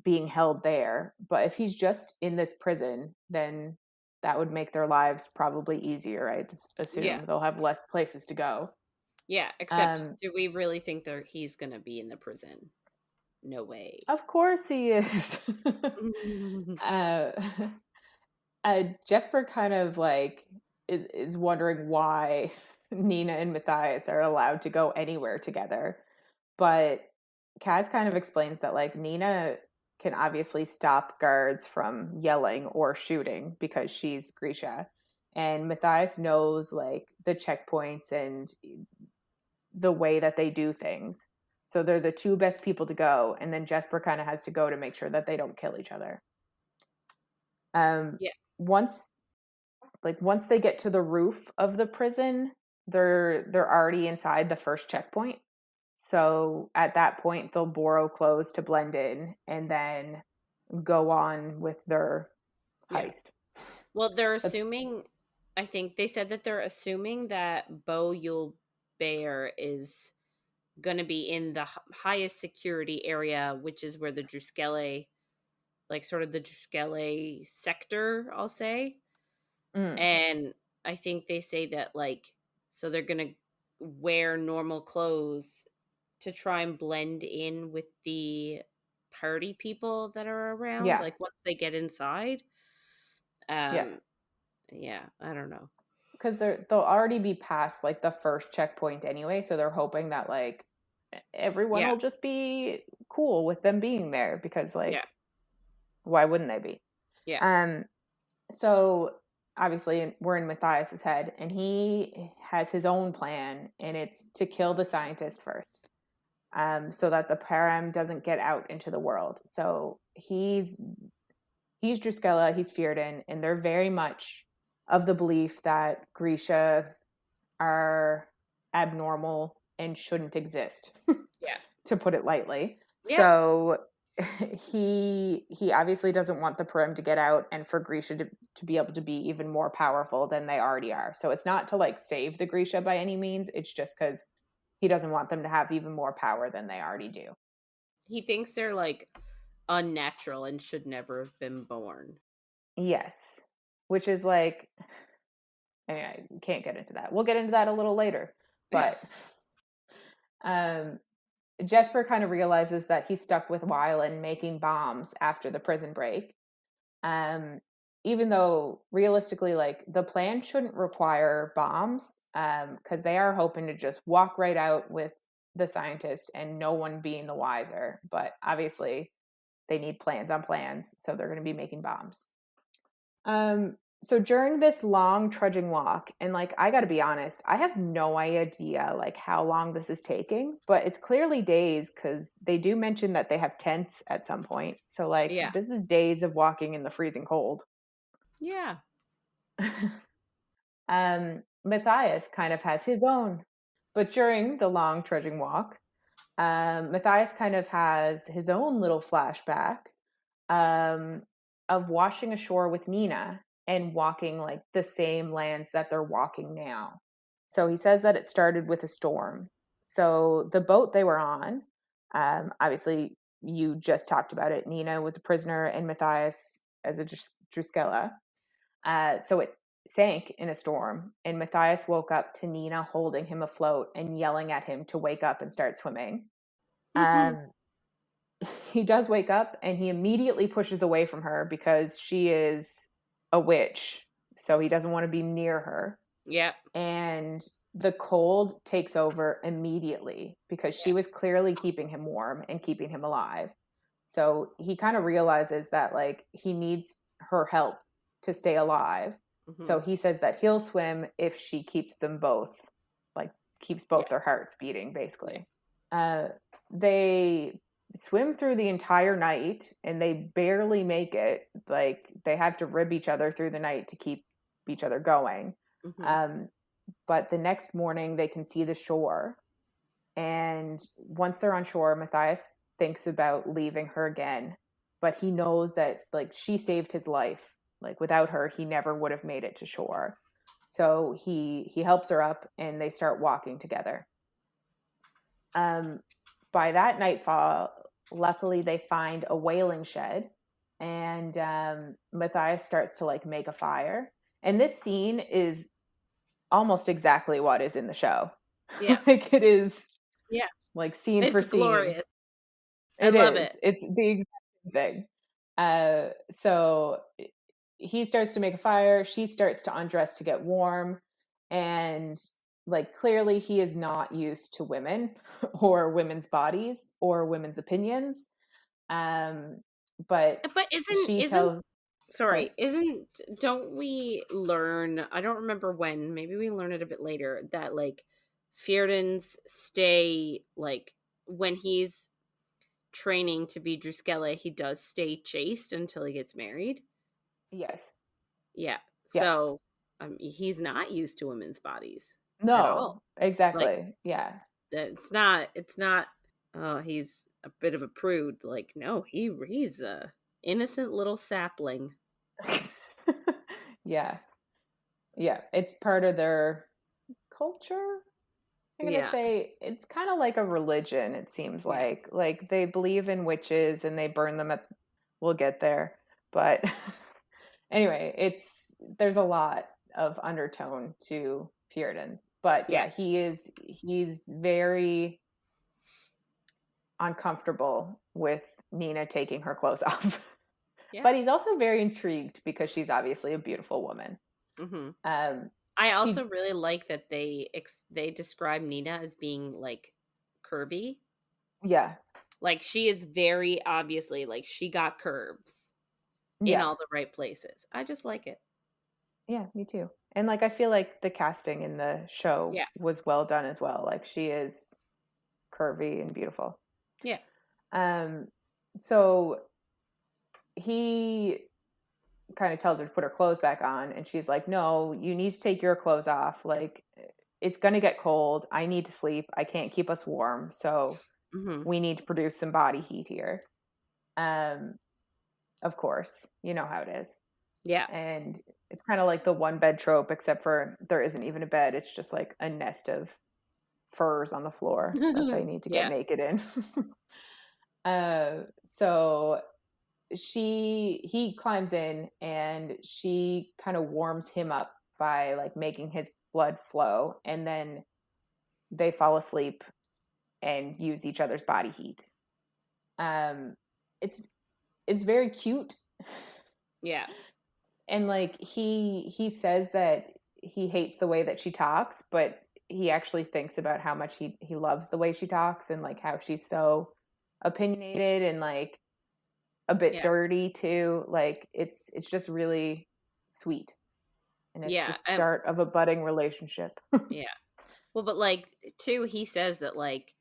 being held there. But if he's just in this prison, then that would make their lives probably easier. I Yeah. assume they'll have less places to go. Yeah, except Um, do we really think he's going to be in the prison? No way. of course he is. uh, Jesper kind of like is wondering why Nina and Matthias are allowed to go anywhere together. But Kaz kind of explains that like Nina can obviously stop guards from yelling or shooting because she's Grisha. And Matthias knows like the checkpoints and the way that they do things. So they're the two best people to go. And then Jesper kind of has to go to make sure that they don't kill each other. Yeah. Once once they get to the roof of the prison, they're already inside the first checkpoint. So at that point, they'll borrow clothes to blend in and then go on with their Yeah. heist. Well, they're That's assuming, I think they said that they're assuming that Bo Yul Bear is going to be in the highest security area, which is where the Druskele, like sort of the Druskele sector, I'll say. mm, And I think they say that, like, so they're going to wear normal clothes to try and blend in with the party people that are around, yeah, like once they get inside. yeah, Um, yeah, I don't know. because they'll already be past like the first checkpoint anyway. So they're hoping that like everyone Yeah, will just be cool with them being there because yeah, like why wouldn't they be? yeah, Um, so obviously we're in Matthias's head, and he has his own plan, and it's to kill the scientist first. So that the param doesn't get out into the world. So he's Druskella, he's Fjerda, and they're very much of the belief that Grisha are abnormal and shouldn't exist, yeah, to put it lightly. yeah. So he obviously doesn't want the param to get out and for Grisha to be able to be even more powerful than they already are. So it's not to like save the Grisha by any means. It's just because he doesn't want them to have even more power than they already do. He thinks they're like unnatural and should never have been born. Yes. Which is like, anyway, I can't get into that. We'll get into that a little later. But um, Jesper kind of realizes that he's stuck with Wylan making bombs after the prison break. Um, Even though realistically, like the plan shouldn't require bombs, because they are hoping to just walk right out with the scientist and no one being the wiser. But obviously, they need plans on plans, so they're going to be making bombs. So during this long trudging walk, and like I got to be honest, I have no idea like how long this is taking, but it's clearly days because they do mention that they have tents at some point. So like Yeah. this is days of walking in the freezing cold. Yeah. Matthias kind of has his own, but during the long trudging walk, Matthias kind of has his own little flashback um, of washing ashore with Nina and walking like the same lands that they're walking now. So he says that it started with a storm. So the boat they were on, obviously you just talked about it. Nina was a prisoner and Matthias as a Druskella. So it sank in a storm, and Matthias woke up to Nina holding him afloat and yelling at him to wake up and start swimming. He does wake up and he immediately pushes away from her because she is a witch. So he doesn't want to be near her. Yeah. And the cold takes over immediately because she was clearly keeping him warm and keeping him alive. So he kind of realizes that like he needs her help to stay alive. Mm-hmm. So he says that he'll swim if she keeps them both, like keeps both their hearts beating, basically. They swim through the entire night and they barely make it. Like they have to rib each other through the night to keep each other going. Mm-hmm. But the next morning they can see the shore. And once they're on shore, Matthias thinks about leaving her again. But he knows that like she saved his life. Like without her, he never would have made it to shore. So he helps her up and they start walking together. By that nightfall, luckily they find a whaling shed and Matthias starts to like make a fire. And this scene is almost exactly what is in the show. Yeah. Like it is like scene It's for scene. glorious. I love it. It's the exact thing. So he starts to make a fire. She starts to undress to get warm. And like clearly he is not used to women or women's bodies or women's opinions. But don't we learn, I don't remember when, maybe we learn it a bit later, that like Fjerdans stay, like when he's training to be Druskella, he does stay chaste until he gets married. Yes. Yeah. So he's not used to women's bodies. No, at all. Exactly. Like, yeah. It's not, oh, he's a bit of a prude. Like, no, he's a innocent little sapling. Yeah. It's part of their culture. I'm going to say it's kind of like a religion, it seems like. Like they believe in witches and they burn them at, we'll get there. But anyway, there's a lot of undertone to Fjerdans. But he's very uncomfortable with Nina taking her clothes off. Yeah. But he's also very intrigued because she's obviously a beautiful woman. Mm-hmm. I also really like that they describe Nina as being like curvy. Yeah. Like she is very obviously like she got curves in all the right places. I just like it. Yeah, me too. And like I feel like the casting in the show was well done as well. Like she is curvy and beautiful. Yeah. So he kind of tells her to put her clothes back on and she's like, no, you need to take your clothes off. Like it's going to get cold. I need to sleep. I can't keep us warm. So we need to produce some body heat here. Of course, you know how it is. Yeah. And it's kind of like the one bed trope, except for there isn't even a bed. It's just like a nest of furs on the floor that they need to get naked in. So he climbs in and she kind of warms him up by like making his blood flow, and then they fall asleep and use each other's body heat. It's very cute. Yeah. And like he says that he hates the way that she talks, but he actually thinks about how much he loves the way she talks and like how she's so opinionated and like a bit Yeah. dirty too. Like it's just really sweet. And it's the Yeah. start of a budding relationship. Yeah. Well, but like too, he says that like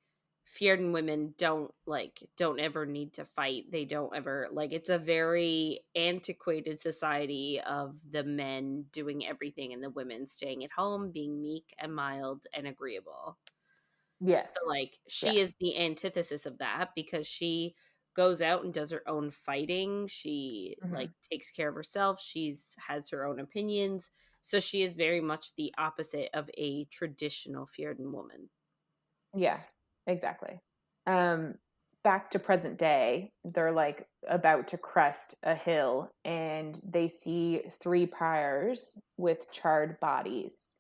Fjerdan women don't ever need to fight. They don't ever like it's a very antiquated society of the men doing everything and the women staying at home, being meek and mild and agreeable. So Yes. like Yeah. she is the antithesis of that because she goes out and does her own fighting. She like Hmm. takes care of herself. She's has her own opinions. So she is very much the opposite of a traditional Fjerdan woman. Yeah, exactly. Um, Back to present day, they're like about to crest a hill and they see three pyres with charred bodies.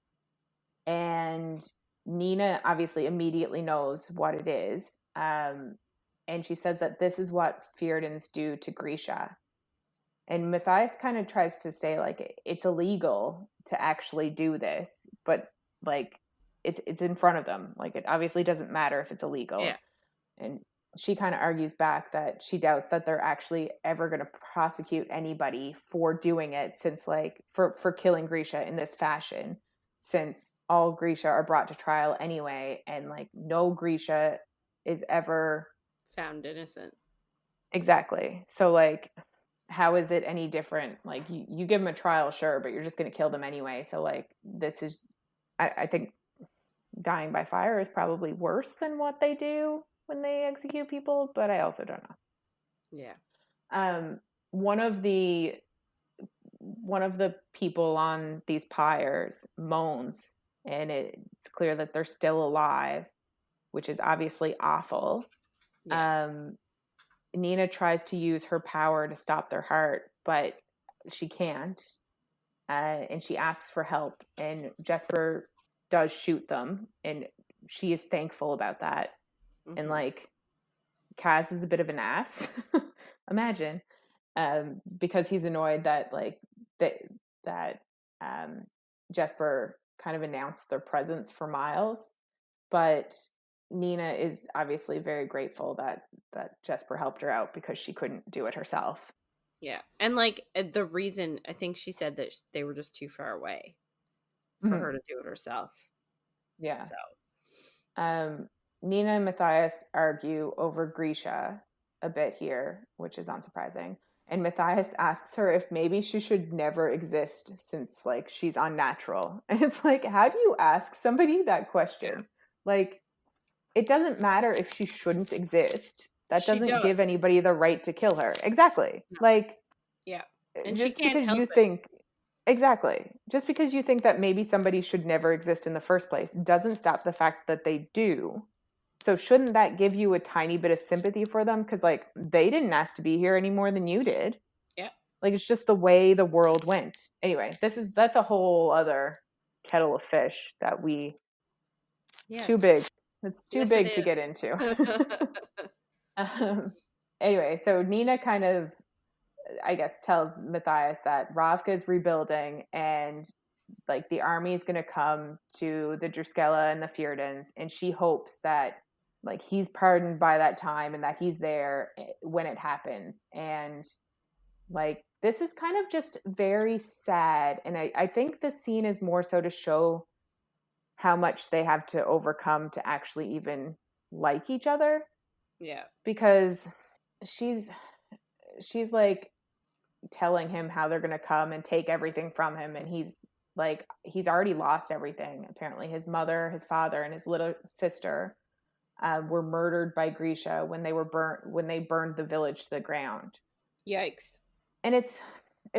And Nina obviously immediately knows what it is. And she says that this is what Fjerdans do to Grisha. And Matthias kind of tries to say like it's illegal to actually do this, but like it's in front of them. Like it obviously doesn't matter if it's illegal. Yeah. And she kind of argues back that she doubts that they're actually ever going to prosecute anybody for doing it, since like for killing Grisha in this fashion, since all Grisha are brought to trial anyway, and like no Grisha is ever Found innocent. exactly. So like how is it any different? Like you give them a trial, sure, but you're just going to kill them anyway. So like this is, I think dying by fire is probably worse than what they do when they execute people, but I also don't know. Yeah. Um, one of the people on these pyres moans, and it's clear that they're still alive, which is obviously awful. Yeah. Nina tries to use her power to stop their heart, but she can't. And she asks for help, and Jesper does shoot them, and she is thankful about that. And Mm-hmm. like, Kaz is a bit of an ass, imagine, because he's annoyed that like that um, Jesper kind of announced their presence for miles, but Nina is obviously very grateful that Jesper helped her out because she couldn't do it herself. Yeah. And like the reason I think she said that they were just too far away for Mm-hmm. her to do it herself. Yeah. So, Um, Nina and Matthias argue over Grisha a bit here, which is unsurprising. And Matthias asks her if maybe she should never exist since like she's unnatural. And it's like, how do you ask somebody that yeah. question? Like, it doesn't matter if she shouldn't exist. That She doesn't give does. anybody the right to kill her. Exactly. No. Like, Yeah. And she just can't because help you it. think exactly, just because you think that maybe somebody should never exist in the first place doesn't stop the fact that they do. So shouldn't that give you a tiny bit of sympathy for them? Because like they didn't ask to be here any more than you did. Yeah. Like it's just the way the world went. Anyway, that's a whole other kettle of fish that we too Yes. big. It's too Yes, it big to get is. into. um, anyway, so Nina kind of, I guess, tells Matthias that Ravka is rebuilding and like the army is going to come to the Druskella and the Fjerdans, and she hopes that like he's pardoned by that time and that he's there when it happens. And like this is kind of just very sad, and I think this scene is more so to show how much they have to overcome to actually even like each other, Yeah. because she's like telling him how they're going to come and take everything from him, and he's already lost everything. Apparently his mother, his father, and his little sister were murdered by Grisha when they burned the village to the ground. Yikes. And it's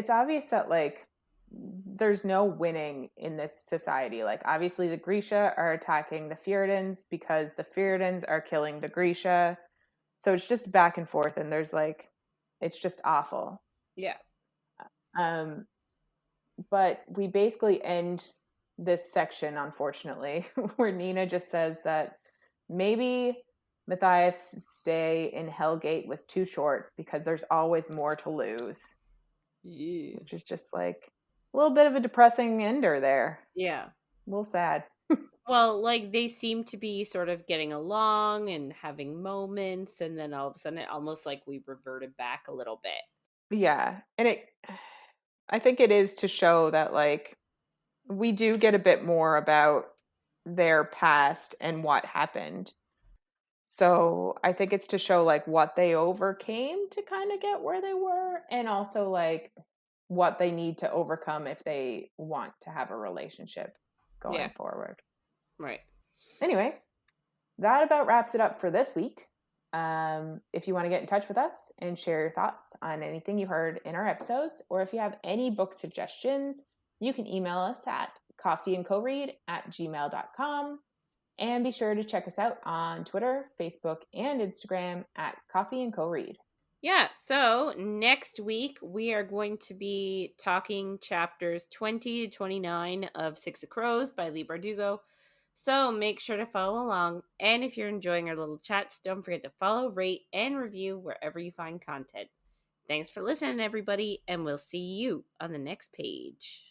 obvious that like there's no winning in this society. Like obviously the Grisha are attacking the Fjerdans because the Fjerdans are killing the Grisha, so it's just back and forth, and there's like it's just awful. Yeah. um but we basically end this section, unfortunately, where Nina just says that maybe Matthias' stay in Hellgate was too short because there's always more to lose, Yeah. which is just like a little bit of a depressing ender there. Yeah. A little sad. Well, like, they seem to be sort of getting along and having moments, and then all of a sudden, it almost like we reverted back a little bit. Yeah, and I think it is to show that, like, we do get a bit more about their past and what happened. So, I think it's to show, like, what they overcame to kinda get where they were, and also, like, what they need to overcome if they want to have a relationship Yeah, going forward. right. Anyway, that about wraps it up for this week. If you want to get in touch with us and share your thoughts on anything you heard in our episodes, or if you have any book suggestions, you can email us at coffeeandcoread@gmail.com. And be sure to check us out on Twitter, Facebook, and Instagram at Coffee and Co Read. Yeah, so next week we are going to be talking chapters 20 to 29 of Six of Crows by Leigh Bardugo. So make sure to follow along. And if you're enjoying our little chats, don't forget to follow, rate, and review wherever you find content. Thanks for listening, everybody, and we'll see you on the next page.